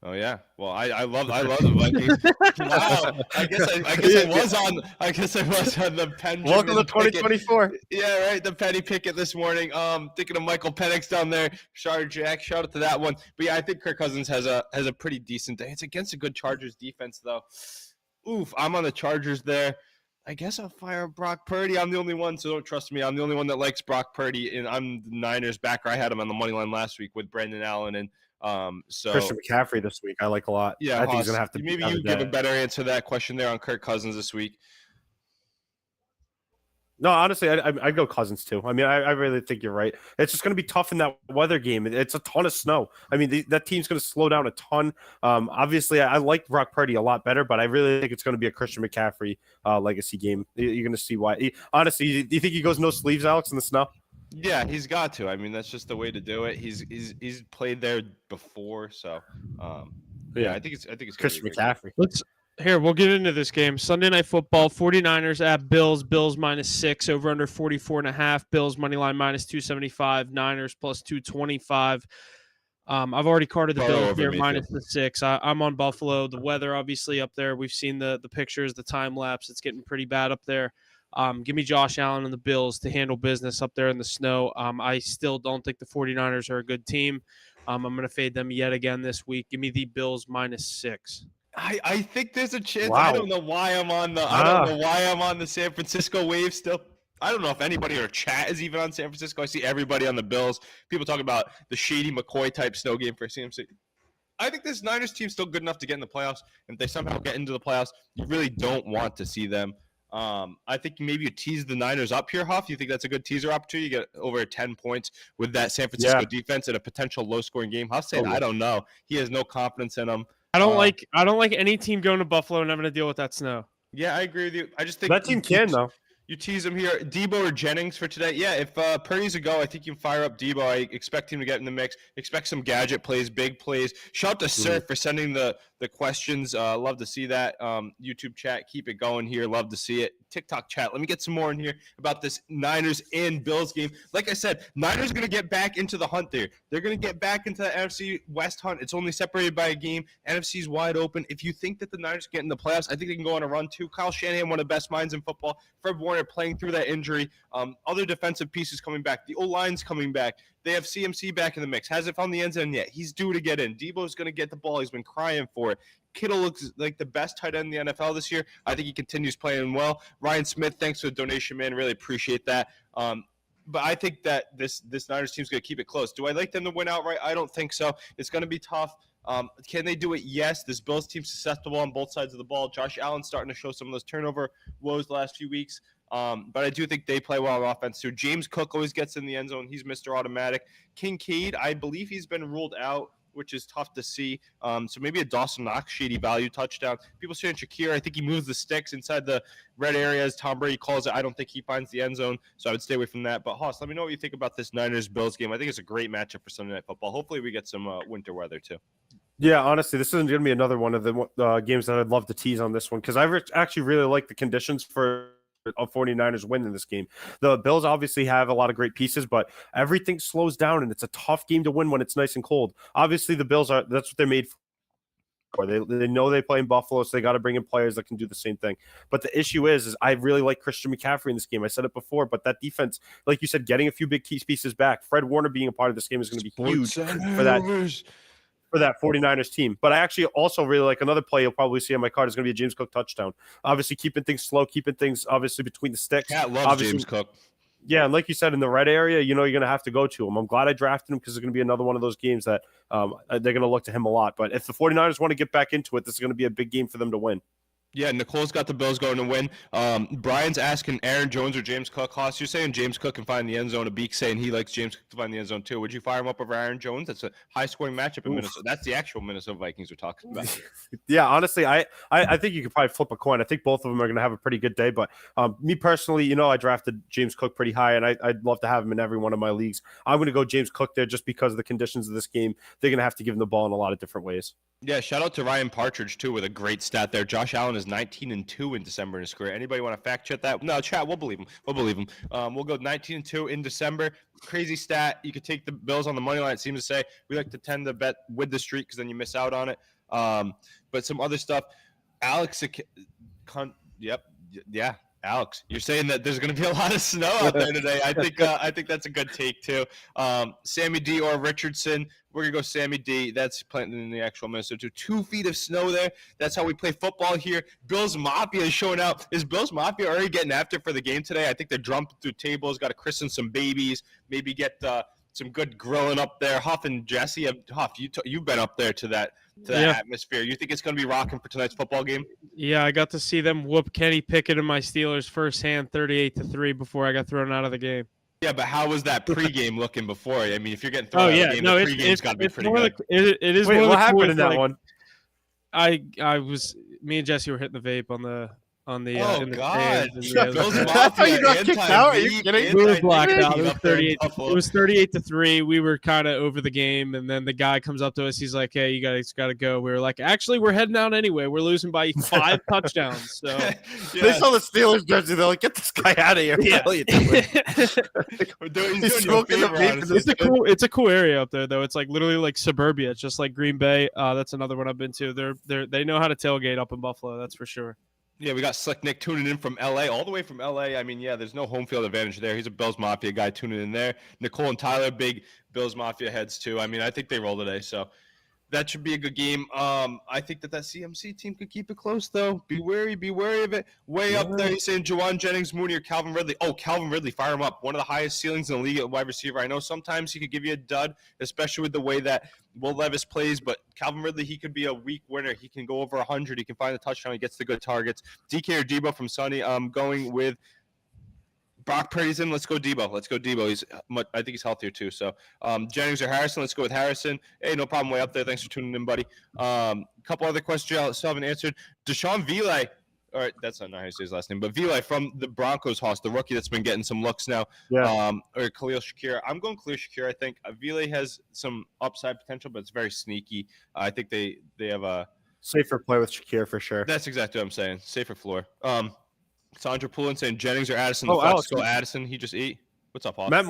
Oh yeah, well I love the Vikings. Wow, I guess I was on the Benjamin. Welcome to 2024. Yeah, right. The Penny Pickett this morning. Thinking of Michael Penix down there. Jack, shout out to that one. But yeah, I think Kirk Cousins has a pretty decent day. It's against a good Chargers defense though. Oof, I'm on the Chargers there. I guess I'll fire Brock Purdy. I'm the only one, so don't trust me. I'm the only one that likes Brock Purdy, and I'm the Niners backer. I had him on the money line last week with Brendan Allen and. So Christian McCaffrey this week, I like a lot. Yeah, I think he's gonna have to. Maybe you give a better answer to that question there on Kirk Cousins this week. No, honestly, I'd go Cousins too. I mean, I really think you're right. It's just going to be tough in that weather game. It's a ton of snow. I mean, that team's going to slow down a ton. Obviously, I like Brock Purdy a lot better, but I really think it's going to be a Christian McCaffrey legacy game. You're going to see why. Honestly, do you think he goes no sleeves, Alex, in the snow? Yeah, he's got to. I mean, that's just the way to do it. He's played there before, so I think it's Christian McCaffrey. We'll get into this game. Sunday Night Football, 49ers at Bills. Bills -6, over under 44.5. Bills money line -275. Niners +225. I've already carded the Bills here -6. I'm on Buffalo. The weather obviously up there. We've seen the pictures, the time lapse. It's getting pretty bad up there. Give me Josh Allen and the Bills to handle business up there in the snow. I still don't think the 49ers are a good team. I'm going to fade them yet again this week. Give me the Bills -6. I think there's a chance. Wow. I don't know why I'm on the San Francisco wave still. I don't know if anybody in our chat is even on San Francisco. I see everybody on the Bills. People talk about the Shady McCoy type snow game for CMC. I think this Niners team's still good enough to get in the playoffs. And if they somehow get into the playoffs, you really don't want to see them. I think maybe you tease the Niners up here, Huff. You think that's a good teaser opportunity? You get over 10 points with that San Francisco defense in a potential low-scoring game. Huff saying, I don't know. He has no confidence in them. I don't like any team going to Buffalo and having to deal with that snow. Yeah, I agree with you. I just think that team can though. You tease him here. Debo or Jennings for today? Yeah, if Purdy's a go, I think you can fire up Debo. I expect him to get in the mix. Expect some gadget plays, big plays. Shout out to Surf for sending the questions. Love to see that. YouTube chat, keep it going here. Love to see it. TikTok chat. Let me get some more in here about this Niners and Bills game. Like I said, Niners going to get back into the hunt there. They're going to get back into the NFC West hunt. It's only separated by a game. NFC's wide open. If you think that the Niners get in the playoffs, I think they can go on a run too. Kyle Shanahan, one of the best minds in football. Fred Warner playing through that injury. Other defensive pieces coming back. The O-line's coming back. They have CMC back in the mix. Hasn't found the end zone yet. He's due to get in. Debo's going to get the ball. He's been crying for it. Kittle looks like the best tight end in the NFL this year. I think he continues playing well. Ryan Smith, thanks for the donation, man. Really appreciate that. But I think that this Niners team's going to keep it close. Do I like them to win outright? I don't think so. It's going to be tough. Can they do it? Yes. This Bills team's susceptible on both sides of the ball. Josh Allen's starting to show some of those turnover woes the last few weeks. But I do think they play well on offense too. James Cook always gets in the end zone. He's Mr. Automatic. Kincaid, I believe he's been ruled out which is tough to see. So maybe a Dawson Knox shady value touchdown. People saying Shakir, I think he moves the sticks inside the red area, as Tom Brady calls it. I don't think he finds the end zone, so I would stay away from that. But Hoss, let me know what you think about this Niners-Bills game. I think it's a great matchup for Sunday Night Football. Hopefully we get some winter weather too. Yeah, honestly, this isn't going to be another one of the games that I'd love to tease on this one because I actually really like the conditions for a 49ers win in this game. The Bills obviously have a lot of great pieces, but everything slows down, and it's a tough game to win when it's nice and cold. Obviously, the Bills that's what they're made for. They know they play in Buffalo, so they got to bring in players that can do the same thing. But the issue is I really like Christian McCaffrey in this game. I said it before, but that defense, like you said, getting a few big key pieces back, Fred Warner being a part of this game is going to be huge for that 49ers team. But I actually also really like another play you'll probably see on my card is going to be a James Cook touchdown. Obviously, keeping things slow, keeping things obviously between the sticks. Cat loves James Cook. Yeah, and like you said, in the red area, you're going to have to go to him. I'm glad I drafted him because it's going to be another one of those games that they're going to look to him a lot. But if the 49ers want to get back into it, this is going to be a big game for them to win. Yeah, Nicole's got the Bills going to win. Brian's asking Aaron Jones or James Cook. Hoss, you're saying James Cook can find the end zone. Abeek saying he likes James Cook to find the end zone too. Would you fire him up over Aaron Jones? That's a high-scoring matchup in Minnesota. That's the actual Minnesota Vikings we're talking about. Yeah, honestly, I think you could probably flip a coin. I think both of them are going to have a pretty good day. But me personally, I drafted James Cook pretty high, and I'd love to have him in every one of my leagues. I'm going to go James Cook there just because of the conditions of this game. They're going to have to give him the ball in a lot of different ways. Yeah, shout out to Ryan Partridge, too, with a great stat there. Josh Allen is 19-2 in December in his career. Anybody want to fact check that? No, chat, we'll believe him. We'll go 19-2 in December. Crazy stat. You could take the Bills on the money line, it seems to say. We like to tend to bet with the streak because then you miss out on it. But some other stuff. Alex, Alex, you're saying that there's going to be a lot of snow out there today. I think that's a good take too. Sammy D or Richardson, we're gonna go Sammy D. That's planting in the actual Minnesota. 2 feet of snow there. That's how we play football here. Bills Mafia is showing out. Is Bills Mafia already getting after for the game today? I think they're jumping through tables. Got to christen some babies. Maybe get some good grilling up there. Huff and Jesse, Huff, you've been up there to that atmosphere. You think it's going to be rocking for tonight's football game? Yeah, I got to see them whoop Kenny Pickett and my Steelers firsthand, 38-3, before I got thrown out of the game. Yeah, but how was that pregame looking before? I mean, if you're getting thrown out of the game, the pregame's got to be pretty good. It is. Wait, what happened in that one? Me and Jesse were hitting the vape on the. Oh, in the God. That's how you got kicked out? Are you kidding? We were blacked out. It was 38-3. We were kind of over the game, and then the guy comes up to us. He's like, "Hey, you guys got to go." We were like, "Actually, we're heading out anyway. We're losing by 5 touchdowns." So They saw the Steelers jersey. They're like, "Get this guy out of here!" Yeah. He's smoking the vape. It's a cool area up there, though. It's like literally like suburbia. It's just like Green Bay. That's another one I've been to. They know how to tailgate up in Buffalo. That's for sure. Yeah, we got Slick Nick tuning in from L.A., all the way from L.A. I mean, yeah, there's no home field advantage there. He's a Bills Mafia guy tuning in there. Nicole and Tyler, big Bills Mafia heads, too. I mean, I think they roll today, so that should be a good game. I think that CMC team could keep it close, though. Be wary of it. Way up there, he's saying Jawan Jennings, Mooney, or Calvin Ridley. Oh, Calvin Ridley, fire him up. One of the highest ceilings in the league at wide receiver. I know sometimes he could give you a dud, especially with the way that Will Levis plays, but Calvin Ridley, he could be a weak winner. He can go over 100. He can find the touchdown. He gets the good targets. DK or Debo from Sonny. I'm going with Brock Purdy's in. Let's go Debo. I think he's healthier too. So Jennings or Harrison. Let's go with Harrison. Hey, no problem. Way up there. Thanks for tuning in, buddy. Couple other questions I still haven't answered. Deshaun Vile. All right, that's not how you say his last name, but Vile from the Broncos host, the rookie that's been getting some looks now. Yeah. Or Khalil Shakir. I'm going Khalil Shakir. I think Vile has some upside potential, but it's very sneaky. I think they have a safer play with Shakir for sure. That's exactly what I'm saying. Safer floor. Sandra Poulin saying Jennings or Addison. Alex, go Addison. He just ate. What's up, Paul? Matt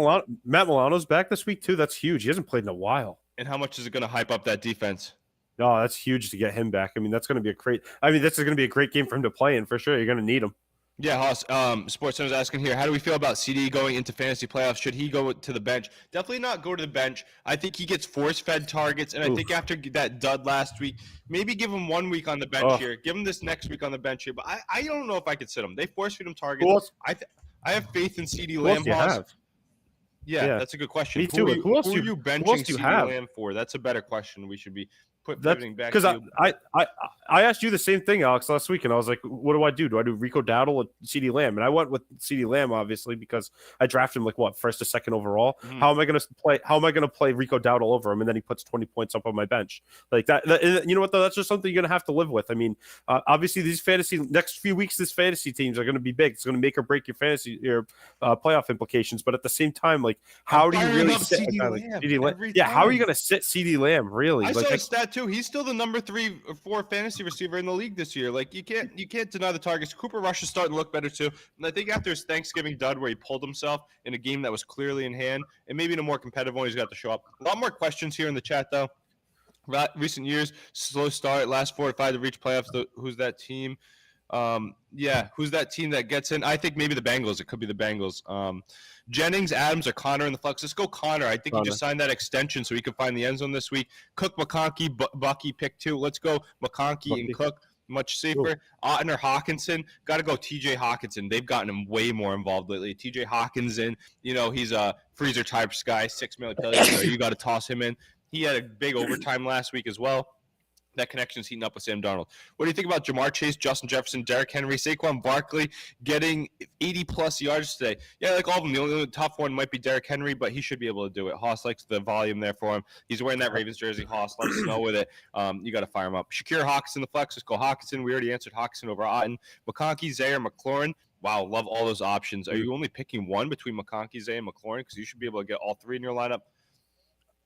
Milano's back this week too. That's huge. He hasn't played in a while. And how much is it going to hype up that defense? No, that's huge to get him back. I mean, this is going to be a great game for him to play in for sure. You're going to need him. Yeah, Hoss, SportsCenter's asking here, how do we feel about CD going into fantasy playoffs? Should he go to the bench? Definitely not go to the bench. I think he gets force-fed targets, and I think after that dud last week, maybe give him 1 week on the bench here. Give him this next week on the bench here. But I don't know if I could sit him. They force-feed him targets. I have faith in CD Lamb. Yeah, that's a good question. Me too. Who are you benching CD Lamb for? That's a better question we should be pivoting back because to you. I asked you the same thing, Alex, last week, and I was like, what do I do? Do I do Rico Dowdle or CeeDee Lamb? And I went with CeeDee Lamb, obviously, because I drafted him first or second overall. Mm-hmm. How am I going to play Rico Dowdle over him, and then he puts 20 points up on my bench like that? You know what though? That's just something you're going to have to live with. I mean, obviously these next few weeks, these fantasy teams are going to be big. It's going to make or break your fantasy playoff implications. But at the same time, like, how do you really sit a guy like CeeDee Lamb? Yeah, how are you going to sit CeeDee Lamb? Really? I saw a stat too. He's still the number 3 or 4 fantasy receiver in the league this year. Like, you can't deny the targets. Cooper Rush is starting to look better too. And I think after his Thanksgiving dud where he pulled himself in a game that was clearly in hand, and maybe in a more competitive one, he's got to show up. A lot more questions here in the chat though. Recent years, slow start, last 4 or 5 to reach playoffs. Who's that team? Who's that team that gets in? I think maybe the Bengals. It could be the Bengals. Jennings, Adams, or Connor in the flex. Let's go Connor. I think he just signed that extension so he could find the end zone this week. Cook, McConkey, Bucky, pick 2. Let's go McConkey and Cook. Much safer. Otten or Hawkinson. Got to go TJ Hawkinson. They've gotten him way more involved lately. TJ Hawkinson, he's a freezer type guy, $6 million. So you got to toss him in. He had a big overtime last week as well. That connection is heating up with Sam Darnold. What do you think about Jamar Chase, Justin Jefferson, Derrick Henry, Saquon Barkley getting 80-plus yards today? Yeah, like all of them. The only tough one might be Derrick Henry, but he should be able to do it. Haas likes the volume there for him. He's wearing that Ravens jersey. Haas, let us know with it. You got to fire him up. Shakir Hawkinson, the flex. Let's go Hawkinson. We already answered Hawkinson over Otten. McConkey, Zaire, McLaurin. Wow, love all those options. Are you only picking one between McConkey, Zaire, and McLaurin? Because you should be able to get all 3 in your lineup.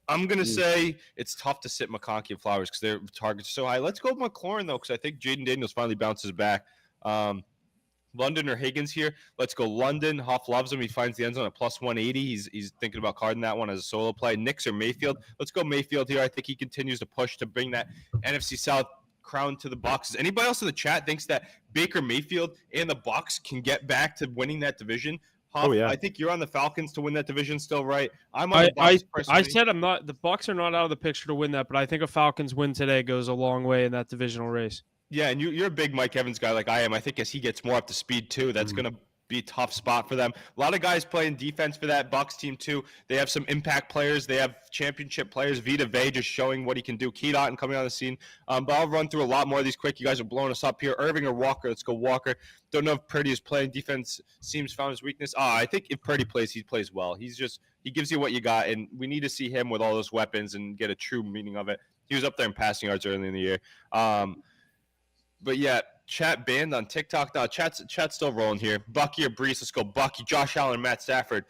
I'm going to say it's tough to sit McConkey and Flowers because their targets are so high. Let's go McLaurin, though, because I think Jaden Daniels finally bounces back. London or Higgins here. Let's go London. Huff loves him. He finds the end zone at plus 180. He's thinking about carding that one as a solo play. Knicks or Mayfield. Let's go Mayfield here. I think he continues to push to bring that NFC South crown to the Bucs. Anybody else in the chat thinks that Baker Mayfield and the Bucs can get back to winning that division? Huff, I think you're on the Falcons to win that division still, right? I'm on the Bucs personally. I said I'm not. The Bucs are not out of the picture to win that, but I think a Falcons win today goes a long way in that divisional race. Yeah, and you're a big Mike Evans guy like I am. I think as he gets more up to speed too, that's going to be a tough spot for them. A lot of guys playing defense for that Bucs team too. They have some impact players. They have championship players. Vita Vea just showing what he can do. Keat Otten coming on the scene. But I'll run through a lot more of these quick. You guys are blowing us up here. Irving or Walker? Let's go Walker. Don't know if Purdy is playing. Defense seems found his weakness. I think if Purdy plays, he plays well. He gives you what you got, and we need to see him with all those weapons and get a true meaning of it. He was up there in passing yards early in the year. But yeah, chat banned on TikTok now. Chat's still rolling here. Bucky or Brees? Let's go Bucky. Josh Allen or Matt Stafford?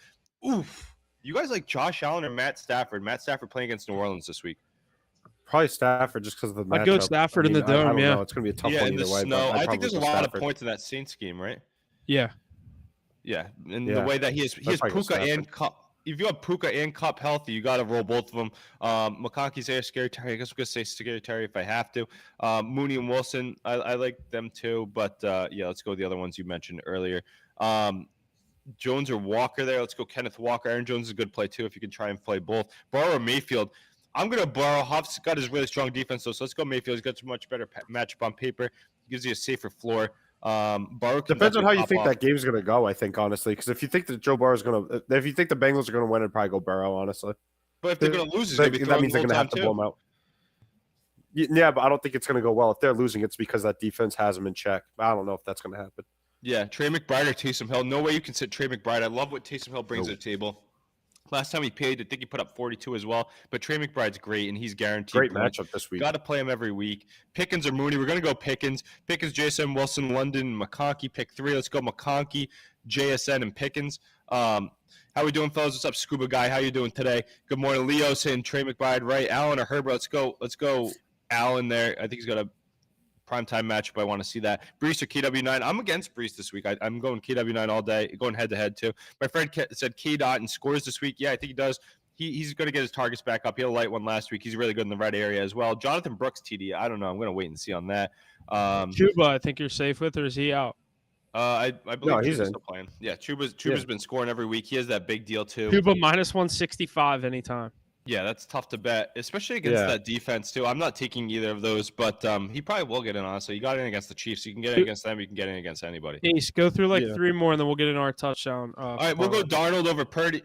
Oof. You guys like Josh Allen or Matt Stafford? Matt Stafford playing against New Orleans this week. Probably Stafford just because of the matchup. I'd go Stafford in the dome. I don't know. It's going to be a tough one either way. Snow. I think there's a lot of points in that Saints game, right? Yeah. Yeah, and the way that he has Puka and Cup. If you have Puka and Cup healthy, you got to roll both of them. McConkey's there, Scary Terry. I guess I'm going to say Scary Terry if I have to. Mooney and Wilson, I like them too. But, let's go with the other ones you mentioned earlier. Jones or Walker there. Let's go Kenneth Walker. Aaron Jones is a good play too if you can try and play both. Burrow or Mayfield. I'm going to Burrow. Huff's got his really strong defense, though, so let's go Mayfield. He's got a much better matchup on paper. Gives you a safer floor. Burrow depends on how you think that game's going to go, I think, honestly. Because if you think that Joe Burrow's going to – if you think the Bengals are going to win, I'd probably go Burrow, honestly. But if they're going to lose, that means they're going to have to blow them out. Yeah, but I don't think it's going to go well. If they're losing, it's because that defense has them in check. I don't know if that's going to happen. Yeah, Trey McBride or Taysom Hill. No way you can sit Trey McBride. I love what Taysom Hill brings to the table. Last time he paid, I think he put up 42 as well. But Trey McBride's great, and he's guaranteed. Great matchup this week. Got to play him every week. Pickens or Mooney? We're going to go Pickens. Pickens, JSN, Wilson, London, McConkey. Pick 3. Let's go McConkey, JSN, and Pickens. How we doing, fellas? What's up, Scuba Guy? How you doing today? Good morning. Leo saying Trey McBride, right? Allen or Herbert? Let's go Allen there. I think he's got a primetime matchup. I want to see that. Brees or KW9? I'm against Brees this week. I'm going KW9 all day, going head-to-head too. My friend said K-Dot and scores this week. Yeah, I think he does. He's going to get his targets back up. He had a light one last week. He's really good in the red area as well. Jonathan Brooks, TD. I don't know. I'm going to wait and see on that. Chuba, I think you're safe with, or is he out? I believe he's still playing. Yeah, Chuba's been scoring every week. He has that big deal too. Chuba minus 165 anytime. Yeah, that's tough to bet, especially against that defense too. I'm not taking either of those, but he probably will get in, honestly. You got in against the Chiefs. You can get in against them. You can get in against anybody. Ace, go through like 3 more, and then we'll get in our touchdown. All right, we'll go Darnold over Purdy,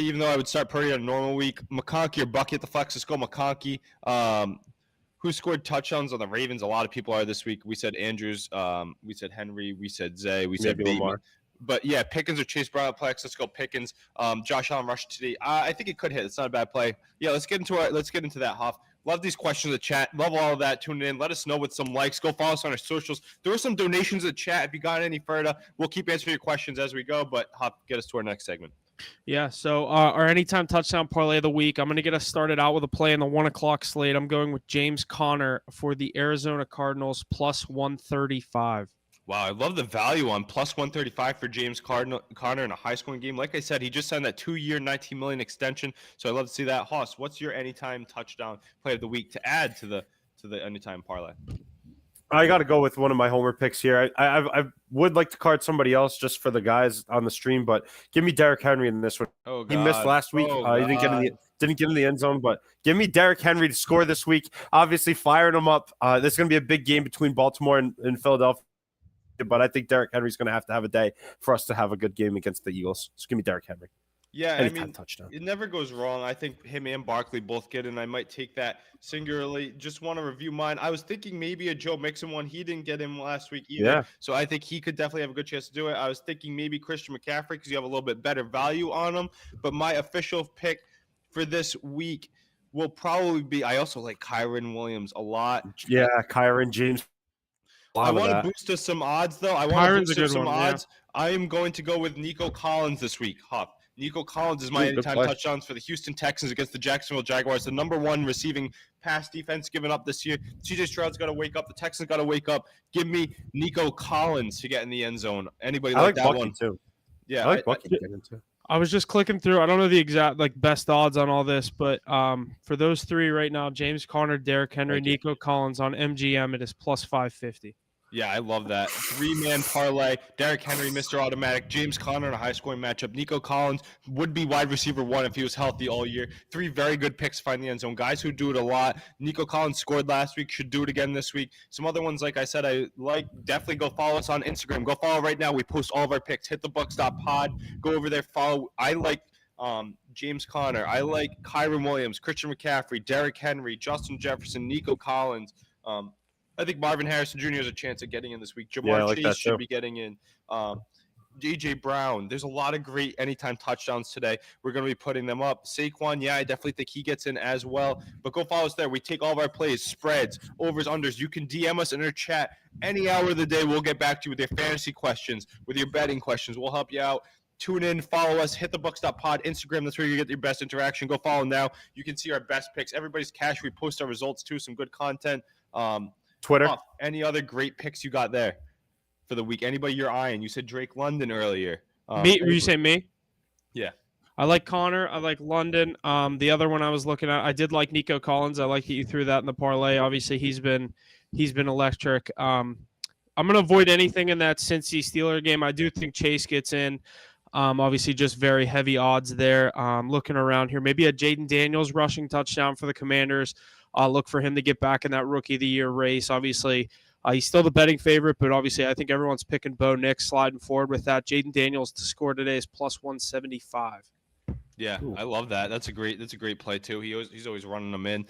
even though I would start Purdy on a normal week. McConkey or Bucky at the flex. Let's go McConkey. Who scored touchdowns on the Ravens? A lot of people are this week. We said Andrews. We said Henry. We said Zay. We said Maybe Bateman. Lamar. But yeah, Pickens or Chase Brown Plex. Let's go Pickens. Josh Allen rushed today. I think it could hit. It's not a bad play. Yeah, let's get into that, Huff. Love these questions in the chat. Love all of that. Tune in. Let us know with some likes. Go follow us on our socials. There are some donations in the chat. If you got any further, we'll keep answering your questions as we go. But Huff, get us to our next segment. Yeah, so our anytime touchdown parlay of the week, I'm going to get us started out with a play in the 1 o'clock slate. I'm going with James Conner for the Arizona Cardinals plus 135. Wow, I love the value on plus 135 for James Conner in a high-scoring game. Like I said, he just signed that 2-year, $19 million extension, so I love to see that. Hoss, what's your anytime touchdown play of the week to add to the anytime parlay? I got to go with one of my homer picks here. I would like to card somebody else just for the guys on the stream, but give me Derrick Henry in this one. Oh, God. He missed last week. He didn't get in the end zone, but give me Derrick Henry to score this week. Obviously, firing him up. This is going to be a big game between Baltimore and Philadelphia, but I think Derrick Henry's going to have a day for us to have a good game against the Eagles. So give me Derrick Henry. Yeah, anytime touchdown. It never goes wrong. I think him and Barkley both get in. I might take that singularly. Just want to review mine. I was thinking maybe a Joe Mixon one. He didn't get him last week either. Yeah. So I think he could definitely have a good chance to do it. I was thinking maybe Christian McCaffrey because you have a little bit better value on him. But my official pick for this week will probably be – I also like Kyren Williams a lot. Yeah, Kyren, James. I want to boost us some odds, though. I want to boost us some odds. Yeah. I am going to go with Nico Collins this week, Huff. Nico Collins is my anytime touchdowns for the Houston Texans against the Jacksonville Jaguars, the number one receiving pass defense given up this year. CJ Stroud's got to wake up. The Texans got to wake up. Give me Nico Collins to get in the end zone. Anybody like that Bucky one? Too. Yeah, I like Bucky to get into. I was just clicking through. I don't know the exact best odds on all this, but for those three right now, James Conner, Derrick Henry, Nico Collins on MGM, it is plus 550. Yeah, I love that. 3-man parlay. Derrick Henry, Mr. Automatic. James Conner in a high-scoring matchup. Nico Collins would be wide receiver 1 if he was healthy all year. 3 very good picks to find the end zone. Guys who do it a lot. Nico Collins scored last week. Should do it again this week. Some other ones, like I said, I like. Definitely go follow us on Instagram. Go follow right now. We post all of our picks. HitTheBucks.pod. Go over there. Follow. I like James Conner. I like Kyren Williams, Christian McCaffrey, Derrick Henry, Justin Jefferson, Nico Collins. I think Marvin Harrison Jr. has a chance of getting in this week. Jamar Chase should be getting in. A.J. Brown. There's a lot of great anytime touchdowns today. We're going to be putting them up. Saquon, I definitely think he gets in as well. But go follow us there. We take all of our plays, spreads, overs, unders. You can DM us in our chat any hour of the day. We'll get back to you with your fantasy questions, with your betting questions. We'll help you out. Tune in, follow us, HitTheBucks.pod, Instagram. That's where you get your best interaction. Go follow now. You can see our best picks. Everybody's cash. We post our results too. Some good content. Twitter. Any other great picks you got there for the week? Anybody you're eyeing? You said Drake London earlier. Me? You say me? Yeah. I like Connor. I like London. The other one I was looking at, I did like Nico Collins. I like that you threw that in the parlay. Obviously, he's been electric. I'm going to avoid anything in that Cincy Steeler game. I do think Chase gets in. Obviously, just very heavy odds there. Looking around here, maybe a Jaden Daniels rushing touchdown for the Commanders. Look for him to get back in that Rookie of the Year race. Obviously, he's still the betting favorite, but obviously I think everyone's picking Bo Nix sliding forward with that. Jaden Daniels to score today is plus 175. Yeah, ooh. I love that. That's a great play too. He's always running them in.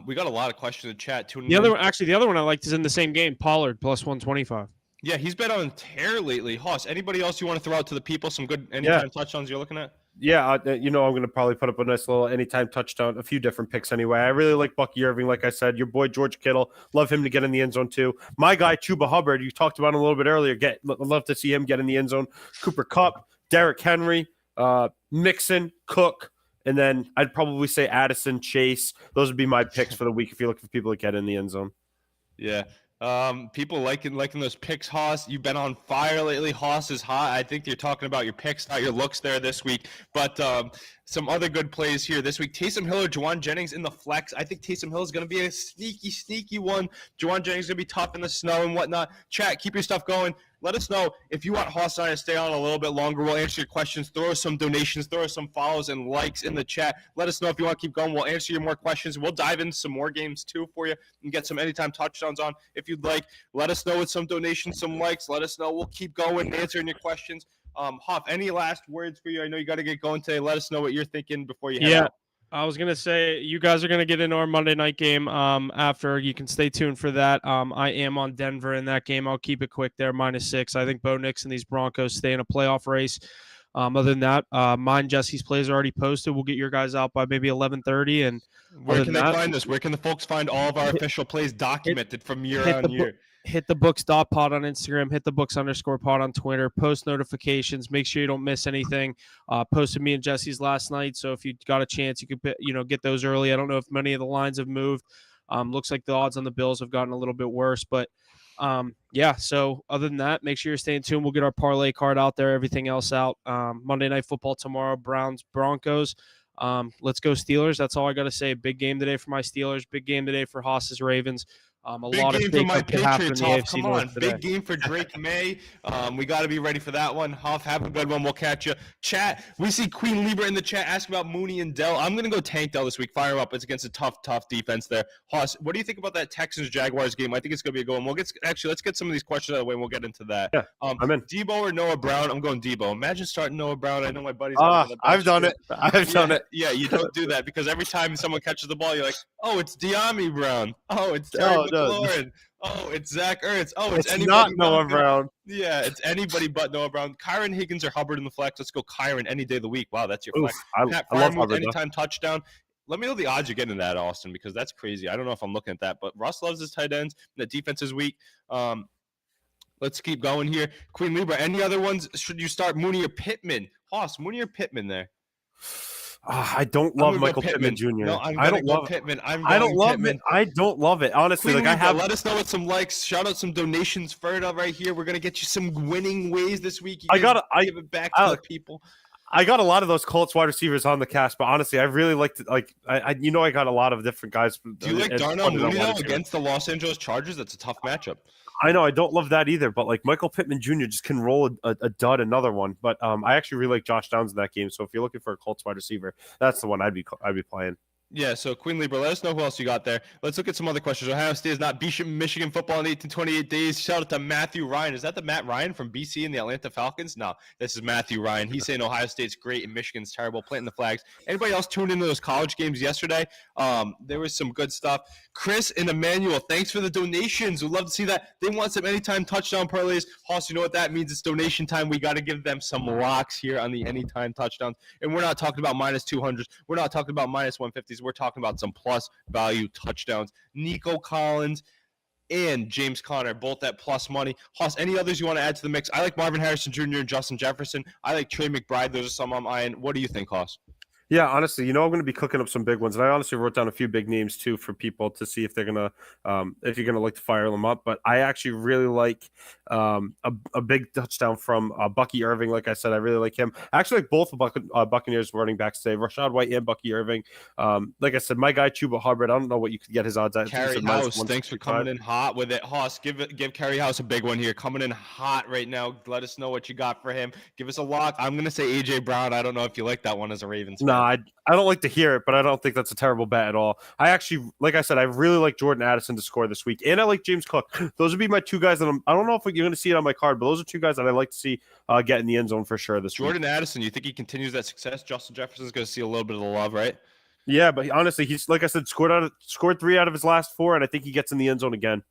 We got a lot of questions in the chat. The other one I liked is in the same game. Pollard plus 125. Yeah, he's been on tear lately. Hoss, anybody else you want to throw out to the people? Some good anytime touchdowns you're looking at? Yeah, I'm going to probably put up a nice little anytime touchdown, a few different picks anyway. I really like Bucky Irving, like I said. Your boy George Kittle, love him to get in the end zone too. My guy Chuba Hubbard, you talked about him a little bit earlier. Love to see him get in the end zone. Cooper Kupp, Derrick Henry, Mixon, Cook, and then I'd probably say Addison, Chase. Those would be my picks for the week if you're looking for people to get in the end zone. Yeah. People liking those picks, Hoss. You've been on fire lately. Hoss is hot. I think you're talking about your picks, not your looks there this week. But some other good plays here this week. Taysom Hill or Juwan Jennings in the flex. I think Taysom Hill is going to be a sneaky one. Juwan Jennings is going to be tough in the snow and whatnot. Chat, keep your stuff going. Let us know if you want Hoss and I to stay on a little bit longer. We'll answer your questions. Throw us some donations. Throw us some follows and likes in the chat. Let us know if you want to keep going. We'll answer your more questions. We'll dive into some more games too for you and get some anytime touchdowns on if you'd like. Let us know with some donations, some likes. Let us know. We'll keep going and answering your questions. Huff, any last words for you? I know you got to get going today. Let us know what you're thinking before you head out. I was gonna say you guys are gonna get into our Monday night game after. You can stay tuned for that. I am on Denver in that game. I'll keep it quick there, -6. I think Bo Nix and these Broncos stay in a playoff race. Other than that, mine Jesse's plays are already posted. We'll get your guys out by maybe 11:30. And where can they find this? Where can the folks find all of our official plays documented from year on year? Hit the books.pod on Instagram, hit the books_pod on Twitter, post notifications, make sure you don't miss anything. Posted me and Jesse's last night, so if you got a chance, you could get those early. I don't know if many of the lines have moved. Looks like the odds on the Bills have gotten a little bit worse, but yeah, so other than that, make sure you're staying tuned. We'll get our parlay card out there, everything else out. Monday Night Football tomorrow, Browns, Broncos. Let's go Steelers. That's all I got to say. Big game today for my Steelers. Big game today for Haas's Ravens. Big lot game of for my Patriots, Hoff. Come on. Today. Big game for Drake May. We got to be ready for that one. Hoff, have a good one. We'll catch you. Chat, we see Queen Libra in the chat asking about Mooney and Dell. I'm going to go tank Dell this week. Fire him up. It's against a tough defense there. Haas, what do you think about that Texans-Jaguars game? I think it's going to be a good one. Let's get some of these questions out of the way, and we'll get into that. Yeah, I'm in. Debo or Noah Brown? I'm going Debo. Imagine starting Noah Brown. I know my buddy's I've done it. I've done it. Yeah, you don't do that because every time someone catches the ball, you're like, oh, it's De'Ami Brown. Oh, it's Terry McLaurin. Oh, it's Zach Ertz. Oh, it's anybody not Noah Brown. Yeah, it's anybody but Noah Brown. Kyron Higgins or Hubbard in the flex. Let's go Kyron any day of the week. Wow, that's your flex. I love Hubbard. Anytime touchdown. Let me know the odds you're getting that, Austin, because that's crazy. I don't know if I'm looking at that, but Russ loves his tight ends. The defense is weak. Let's keep going here. Queen Libra, any other ones? Should you start Mooney or Pittman? Hoss, Mooney or Pittman there? I don't love Michael Pittman Jr. No, I don't love Pittman. I don't love Pittman. I don't love it. Honestly, Queen like Libra, let us know with some likes. Shout out some donations. Ferda right here. We're gonna get you some winning ways this week. I give it back to the people. I got a lot of those Colts wide receivers on the cast, but honestly, I really liked it. Like, I got a lot a lot of different guys. Do you like Darnell Mooney against the Los Angeles Chargers? That's a tough matchup. I know I don't love that either, but like Michael Pittman Jr. just can roll a dud, another one. But I actually really like Josh Downs in that game. So if you're looking for a Colts wide receiver, that's the one I'd be playing. Yeah, so Queen Libra, let us know who else you got there. Let's look at some other questions. Ohio State has not beaten Michigan football in 28 days. Shout out to Matthew Ryan. Is that the Matt Ryan from BC and the Atlanta Falcons? No, this is Matthew Ryan. He's saying Ohio State's great and Michigan's terrible, planting the flags. Anybody else tuned into those college games yesterday? There was some good stuff. Chris and Emmanuel, thanks for the donations. We'd love to see that. They want some anytime touchdown parlays. Hoss, you know what that means? It's donation time. We got to give them some locks here on the anytime touchdowns. And we're not talking about -200s. We're not talking about -150s. We're talking about some plus value touchdowns. Nico Collins and James Conner, both at plus money. Hoss, any others you want to add to the mix? I like Marvin Harrison Jr. and Justin Jefferson. I like Trey McBride. Those are some I'm eyeing. What do you think, Hoss? Yeah, honestly, I'm going to be cooking up some big ones, and I honestly wrote down a few big names too for people to see if they're gonna, if you're gonna like to fire them up. But I actually really like a big touchdown from Bucky Irving. Like I said, I really like him. I actually like both Buccaneers running backs today, Rashad White and Bucky Irving. Like I said, my guy Chuba Hubbard. I don't know what you could get his odds at. Carrie House, thanks for coming in hot with it. Hoss, give Carrie House a big one here. Coming in hot right now. Let us know what you got for him. Give us a lock. I'm gonna say AJ Brown. I don't know if you like that one as a Ravens fan. No, I don't like to hear it, but I don't think that's a terrible bet at all. I actually, like I said, I really like Jordan Addison to score this week, and I like James Cook. Those would be my two guys that I don't know if you're going to see it on my card, but those are two guys that I like to see get in the end zone for sure this week. Jordan Addison, you think he continues that success? Justin Jefferson's going to see a little bit of the love, right? Yeah, but honestly, he's, like I said, scored 3 out of his last 4, and I think he gets in the end zone again.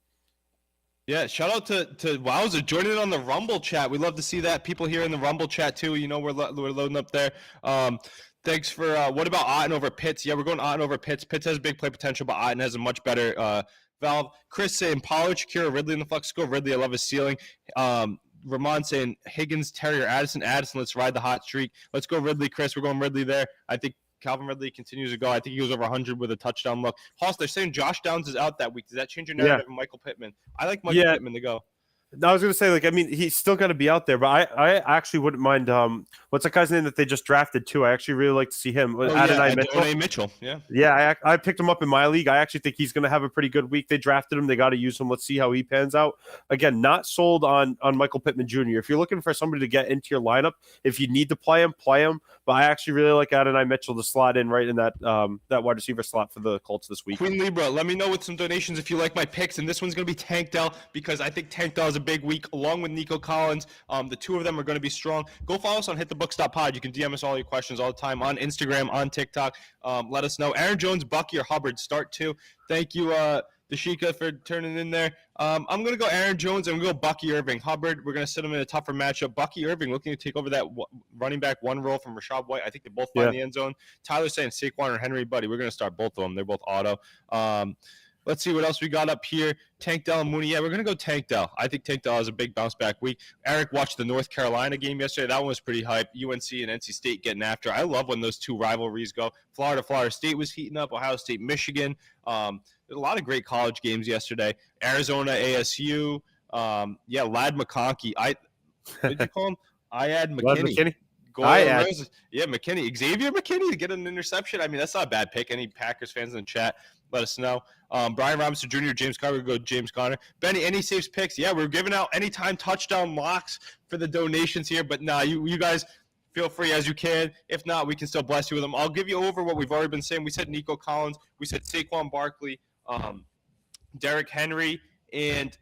Yeah, shout out to Wowza joining in on the Rumble chat. We love to see that. People here in the Rumble chat too. We're loading up there. Thanks for what about Otten over Pitts? Yeah, we're going Otten over Pitts. Pitts has big play potential, but Otten has a much better valve. Chris saying Pollard, Shakira, Ridley in the flex score. Ridley, I love his ceiling. Ramon saying Higgins, Terry, or Addison. Let's ride the hot streak. Let's go Ridley, Chris. We're going Ridley there. I think Calvin Ridley continues to go. I think he goes over 100 with a touchdown look. Hoss, they're saying Josh Downs is out that week. Does that change your narrative of Michael Pittman? I like Michael Pittman to go. I was going to say, like, I mean, he's still got to be out there, but I actually wouldn't mind. What's that guy's name that they just drafted too? I actually really like to see him. Adonai Mitchell. Yeah. Yeah, I picked him up in my league. I actually think he's going to have a pretty good week. They drafted him. They got to use him. Let's see how he pans out. Again, not sold on Michael Pittman Jr. If you're looking for somebody to get into your lineup, if you need to play him, play him. But I actually really like Adonai Mitchell to slot in right in that wide receiver slot for the Colts this week. Queen Libra, let me know with some donations if you like my picks. And this one's going to be Tank Dell because I think Tank Dell is a big week along with Nico Collins. The two of them are going to be strong. Go follow us on hitthebooks.pod. You can DM us all your questions all the time on Instagram, on TikTok. Let us know. Aaron Jones, Bucky, or Hubbard start too. Thank you, Dashika, for turning in there. I'm going to go Aaron Jones. I'm going to go Bucky Irving. Hubbard, we're going to sit him in a tougher matchup. Bucky Irving looking to take over that running back one role from Rashad White. I think they both find the end zone. Tyler's saying Saquon or Henry, Buddy. We're going to start both of them. They're both auto. Let's see what else we got up here. Tank Dell and Mooney. Yeah, we're going to go Tank Dell. I think Tank Dell has a big bounce back week. Eric watched the North Carolina game yesterday. That one was pretty hype. UNC and NC State getting after. I love when those two rivalries go. Florida State was heating up. Ohio State, Michigan. There's a lot of great college games yesterday. Arizona, ASU. Lad McConkey. What did you call him? Lad McKinney. McKinney. Xavier McKinney to get an interception. I mean, that's not a bad pick. Any Packers fans in the chat, let us know. Brian Robinson Jr., James Conner, we'll go James Conner. Benny, any safe picks? Yeah, we're giving out anytime touchdown locks for the donations here, but you guys feel free as you can. If not, we can still bless you with them. I'll give you over what we've already been saying. We said Nico Collins. We said Saquon Barkley, Derrick Henry, and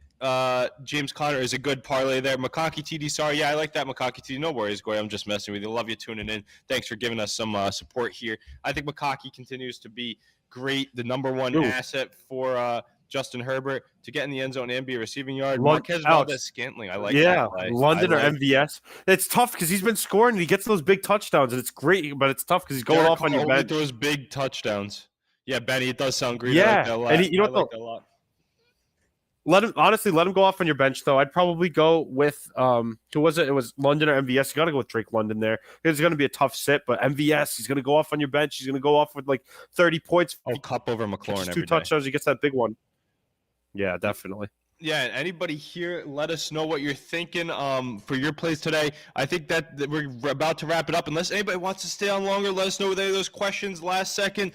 James Conner is a good parlay there. McConkey TD, sorry. Yeah, I like that McConkey TD. No worries, Goy. I'm just messing with you. Love you tuning in. Thanks for giving us some support here. I think McConkey continues to be great. The number one asset for Justin Herbert to get in the end zone and be a receiving yard. Marquez Valdez-Scantling. I like that play. London or MVS. It's tough because he's been scoring and he gets those big touchdowns, and it's great, but it's tough because he's going off on your bench. Those big touchdowns. Yeah, Benny, it does sound great. Yeah, I like that a lot. And you know what? That a lot. Let him go off on your bench, though. I'd probably go with who was it? It was London or MVS. You got to go with Drake London there. It's going to be a tough sit, but MVS, he's going to go off on your bench. He's going to go off with like 30 points. Cup over McLaurin every 2 touchdowns. He gets that big one. Yeah, definitely. Yeah, anybody here, let us know what you're thinking for your plays today. I think that we're about to wrap it up. Unless anybody wants to stay on longer, let us know with any of those questions last second.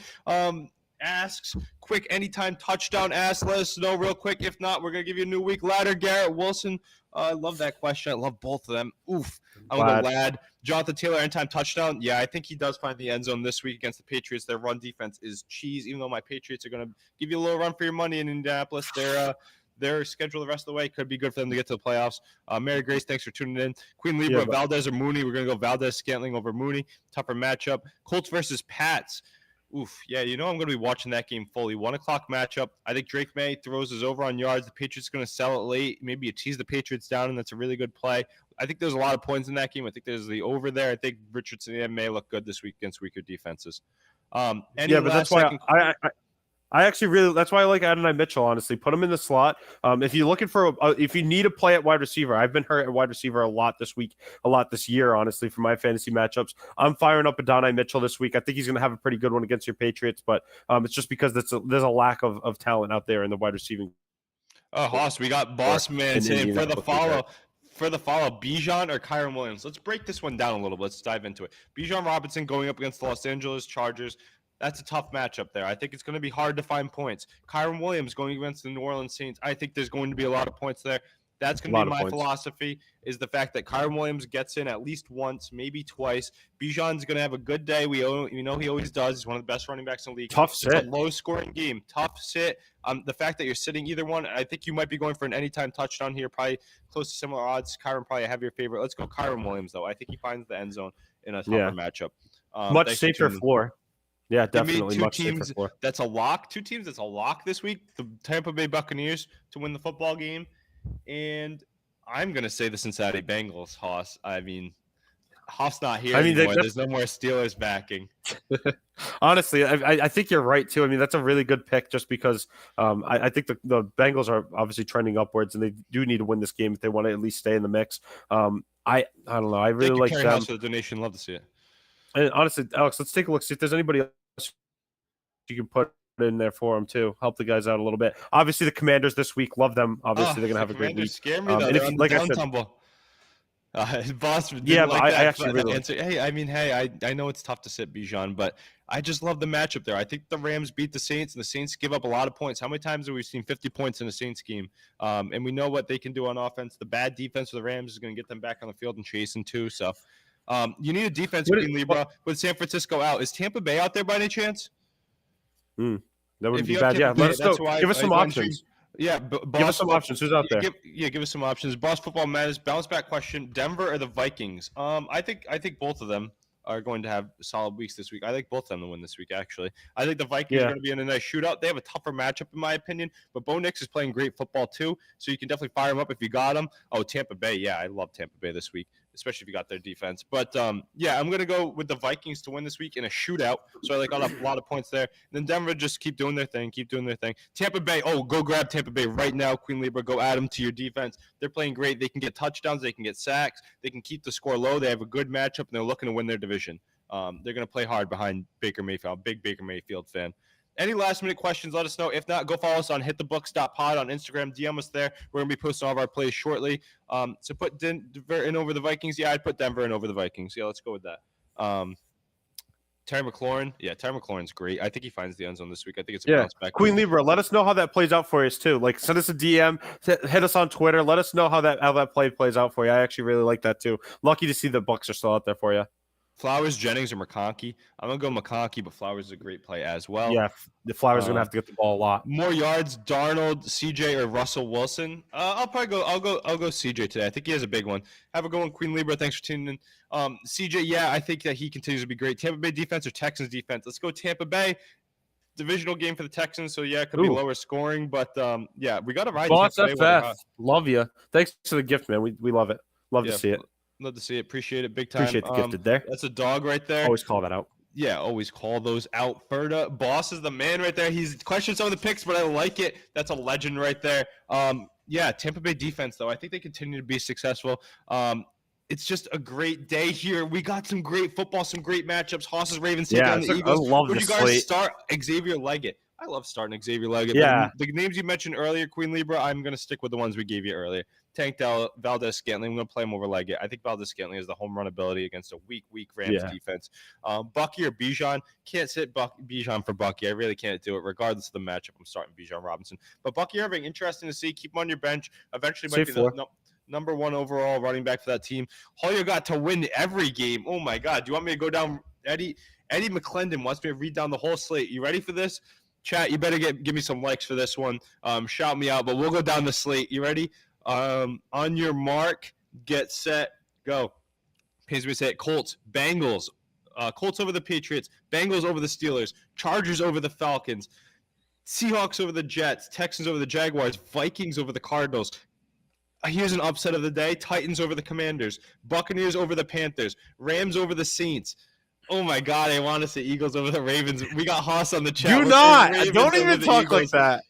Asks, quick anytime touchdown ask, let us know real quick. If not, we're going to give you a new week ladder. Garrett Wilson, I love that question. I love both of them. Oof. I'm going to Lad. Jonathan Taylor, anytime touchdown. Yeah, I think he does find the end zone this week against the Patriots. Their run defense is cheese, even though my Patriots are going to give you a little run for your money in Indianapolis. Their schedule the rest of the way could be good for them to get to the playoffs. Mary Grace, thanks for tuning in. Queen Libra, Valdez or Mooney. We're going to go Valdez-Scantling over Mooney. Tougher matchup. Colts versus Pats. Oof, yeah, I'm going to be watching that game fully. 1 o'clock matchup. I think Drake May throws his over on yards. The Patriots are going to sell it late. Maybe you tease the Patriots down, and that's a really good play. I think there's a lot of points in that game. I think there's the over there. I think Richardson and May look good this week against weaker defenses. But that's why I actually really, that's why I like Adonai Mitchell, honestly. Put him in the slot. If you're looking for, if you need a play at wide receiver, I've been hurt at wide receiver a lot this week, a lot this year, honestly, for my fantasy matchups. I'm firing up Adonai Mitchell this week. I think he's going to have a pretty good one against your Patriots, but it's just because there's a lack of talent out there in the wide receiving. Oh, Hoss, we got Boss Man saying for the follow, Bijan or Kyron Williams. Let's break this one down a little bit. Let's dive into it. Bijan Robinson going up against the Los Angeles Chargers. That's a tough matchup there. I think it's going to be hard to find points. Kyron Williams going against the New Orleans Saints. I think there's going to be a lot of points there. That's going to be my philosophy, is the fact that Kyron Williams gets in at least once, maybe twice. Bijan's going to have a good day. We know he always does. He's one of the best running backs in the league. Tough sit. It's a low-scoring game. Tough sit. The fact that you're sitting either one, I think you might be going for an anytime touchdown here, probably close to similar odds. Kyron probably a heavier favorite. Let's go Kyron Williams, though. I think he finds the end zone in a tougher matchup. Much safer floor. Yeah, definitely. Two teams that's a lock. 2 teams that's a lock this week. The Tampa Bay Buccaneers to win the football game. And I'm going to say the Cincinnati Bengals, Hoss. I mean, Hoff's not here anymore. There's no more Steelers backing. Honestly, I think you're right, too. I mean, that's a really good pick just because I think the Bengals are obviously trending upwards, and they do need to win this game if they want to at least stay in the mix. I don't know. I really like them. For the donation. Love to see it. And honestly, Alex, let's take a look. See if there's anybody else you can put in there for them too. Help the guys out a little bit. Obviously, the Commanders this week. Love them. Obviously, they're gonna have a great week. Scare me though. And like I said, boss. Yeah, but I actually really answer. Hey, I know it's tough to sit Bijan, but I just love the matchup there. I think the Rams beat the Saints, and the Saints give up a lot of points. How many times have we seen 50 points in a Saints game? And we know what they can do on offense. The bad defense of the Rams is going to get them back on the field and chasing too. So. You need a defense, Libra, with San Francisco out. Is Tampa Bay out there by any chance? That wouldn't be bad. Yeah, let us know. Give us some options. Yeah, Give us some options. Who's out there? Give us some options. Boss Football Madness bounce back question: Denver or the Vikings? I think both of them are going to have solid weeks this week. I think both of them to win this week. Actually, I think the Vikings are going to be in a nice shootout. They have a tougher matchup in my opinion, but Bo Nix is playing great football too, so you can definitely fire him up if you got him. Oh, Tampa Bay, yeah, I love Tampa Bay this week, especially if you got their defense. But yeah, I'm going to go with the Vikings to win this week in a shootout. So I got a lot of points there. And then Denver just keep doing their thing. Tampa Bay, go grab Tampa Bay right now. Queen Libra, go add them to your defense. They're playing great. They can get touchdowns. They can get sacks. They can keep the score low. They have a good matchup, and they're looking to win their division. They're going to play hard behind Baker Mayfield. Big Baker Mayfield fan. Any last-minute questions, let us know. If not, go follow us on hitthebooks.pod on Instagram. DM us there. We're going to be posting all of our plays shortly. So put Denver in over the Vikings. Yeah, I'd put Denver in over the Vikings. Yeah, let's go with that. Terry McLaurin. Yeah, Terry McLaurin's great. I think he finds the end zone this week. I think it's a bounce back. Queen Libra, let us know how that plays out for us too. Like, send us a DM, hit us on Twitter. Let us know how that play plays out for you. I actually really like that too. Lucky to see the Bucks are still out there for you. Flowers, Jennings, or McConkey. I'm going to go McConkey, but Flowers is a great play as well. Yeah, the Flowers are going to have to get the ball a lot. More yards, Darnold, CJ, or Russell Wilson. I'll go CJ today. I think he has a big one. Have a good one, Queen Libra. Thanks for tuning in. CJ, yeah, I think that he continues to be great. Tampa Bay defense or Texans defense? Let's go Tampa Bay. Divisional game for the Texans, so yeah, it could be lower scoring, but yeah, we got to ride. Boss FF, love you. Thanks for the gift, man. We love it. Love to see it. Love to see it. Appreciate it. Big time. Appreciate the gifted there. That's a dog right there. Always call that out. Yeah, always call those out. Ferda, Boss is the man right there. He's questioned some of the picks, but I like it. That's a legend right there. Yeah, Tampa Bay defense, though. I think they continue to be successful. It's just a great day here. We got some great football, some great matchups. Hosses, Ravens, take on the Eagles. I love Would this you guys slate. start Xavier Leggett? I love starting Xavier Leggett. Yeah. The names you mentioned earlier, Queen Libra, I'm going to stick with the ones we gave you earlier. Tank Valdez-Scantling, I'm going to play him over Leggett. I think Valdez-Scantling has the home run ability against a weak Rams defense. Bucky or Bijan, can't sit Bijan for Bucky. I really can't do it. Regardless of the matchup, I'm starting Bijan Robinson. But Bucky Irving, interesting to see. Keep him on your bench. Eventually might be the number one overall running back for that team. Hoyer got to win every game. Oh, my God. Do you want me to go down? Eddie McClendon wants me to read down the whole slate. You ready for this? Chat, you better give me some likes for this one. Shout me out, but we'll go down the slate. You ready? On your mark, get set, go. Pays me to say it. Colts, Bengals. Colts over the Patriots. Bengals over the Steelers. Chargers over the Falcons. Seahawks over the Jets. Texans over the Jaguars. Vikings over the Cardinals. Here's an upset of the day. Titans over the Commanders. Buccaneers over the Panthers. Rams over the Saints. Oh, my God. I want to say Eagles over the Ravens. We got Haas on the chat. Do not. Don't even talk like that.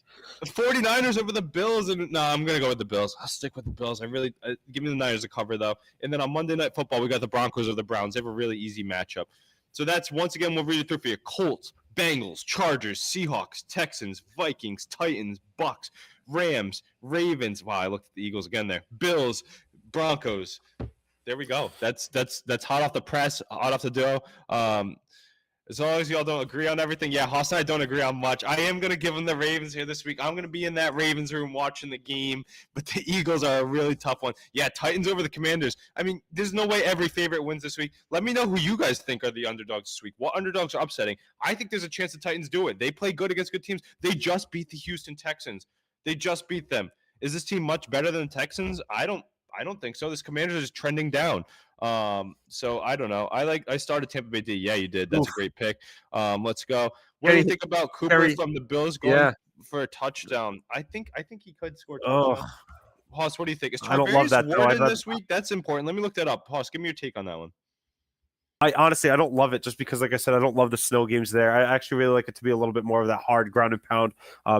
49ers over the Bills. And no, I'm going to go with the Bills. I'll stick with the Bills. Give me the Niners to cover, though. And then on Monday Night Football, we got the Broncos over the Browns. They have a really easy matchup. So that's, once again, we'll read it through for you. Colts, Bengals, Chargers, Seahawks, Texans, Vikings, Titans, Bucks, Rams, Ravens. Wow, I looked at the Eagles again there. Bills, Broncos. There we go. That's hot off the press, hot off the dough. As long as y'all don't agree on everything, yeah, Haas and I don't agree on much. I am going to give them the Ravens here this week. I'm going to be in that Ravens room watching the game, but the Eagles are a really tough one. Yeah, Titans over the Commanders. I mean, there's no way every favorite wins this week. Let me know who you guys think are the underdogs this week. What underdogs are upsetting? I think there's a chance the Titans do it. They play good against good teams. They just beat the Houston Texans. They just beat them. Is this team much better than the Texans? I don't think so. This Commanders is trending down. So I don't know. I started Tampa Bay D. Yeah, you did. That's a great pick. Let's go. What do you think about Cooper from the Bills going for a touchdown? I think he could score a touchdown. Hoss, what do you think? Is Tarvarius Wharton this week? That's important. Let me look that up. Hoss, give me your take on that one. I honestly don't love it just because, like I said, I don't love the snow games there. I actually really like it to be a little bit more of that hard ground and pound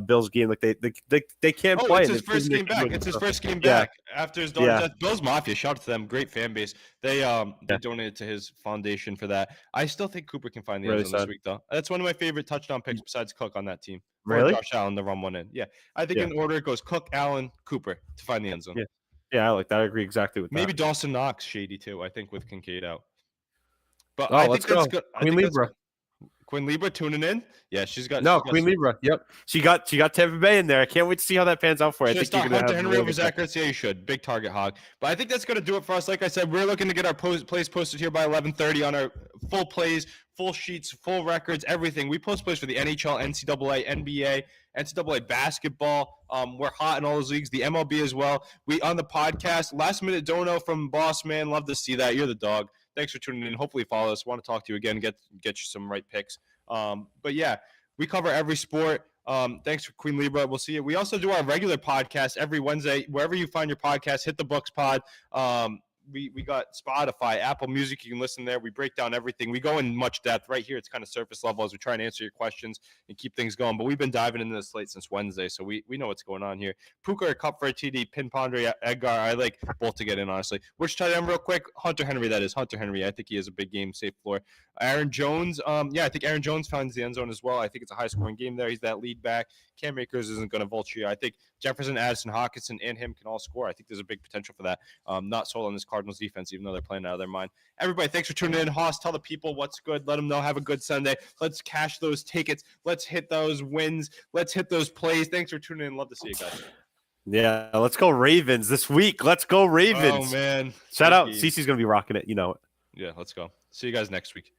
Bills game. Like they can't play. It's his first game back. It's his first game back after his daughter's death. Bills Mafia, shout out to them. Great fan base. They donated to his foundation for that. I still think Cooper can find the end zone this week, though. That's one of my favorite touchdown picks besides Cook on that team. Really? Josh Allen to run one in. Yeah. I think in order it goes Cook, Allen, Cooper to find the end zone. Yeah, I like that. I agree exactly with that. Maybe Dawson Knox shady too, I think, with Kincaid out. But let's go. Queen Libra. Queen Libra tuning in. Yeah, she's got Queen Libra. Yep, she got Tampa Bay in there. I can't wait to see how that pans out for you. I think you're Hunter Henry over Zach Ertz. Yeah, you should. Big target hog. But I think that's going to do it for us. Like I said, we're looking to get our plays posted here by 11:30 on our full plays full sheets, full records, everything. We post plays for the NHL, NCAA, NBA, NCAA basketball. We're hot in all those leagues, the MLB as well. We on the podcast, last minute dono from Boss Man. Love to see that. You're the dog. Thanks for tuning in. Hopefully follow us. Want to talk to you again, get you some right picks. But yeah, we cover every sport. Thanks for Queen Libra. We'll see you. We also do our regular podcast every Wednesday. Wherever you find your podcast, hit the books pod. We got Spotify, Apple Music. You can listen there. We break down everything. We go in much depth. Right here, it's kind of surface level as we try and answer your questions and keep things going. But we've been diving into the slate since Wednesday, so we know what's going on here. Puka or Cup for a TD, Pin Pondre, Edgar. I like both to get in, honestly. Which tight end real quick? Hunter Henry, that is. Hunter Henry. I think he has a big game, safe floor. Aaron Jones. I think Aaron Jones finds the end zone as well. I think it's a high-scoring game there. He's that lead back. Cam Akers isn't going to vulture you. I think Jefferson, Addison, Hawkinson, and him can all score. I think there's a big potential for that. Not sold on this Cardinals defense, even though they're playing out of their mind. Everybody, thanks for tuning in. Hoss, tell the people what's good. Let them know. Have a good Sunday. Let's cash those tickets. Let's hit those wins. Let's hit those plays. Thanks for tuning in. Love to see you guys. Yeah, let's go Ravens this week. Let's go Ravens. Oh, man. Shout out. Cece's going to be rocking it. You know it. Yeah, let's go. See you guys next week.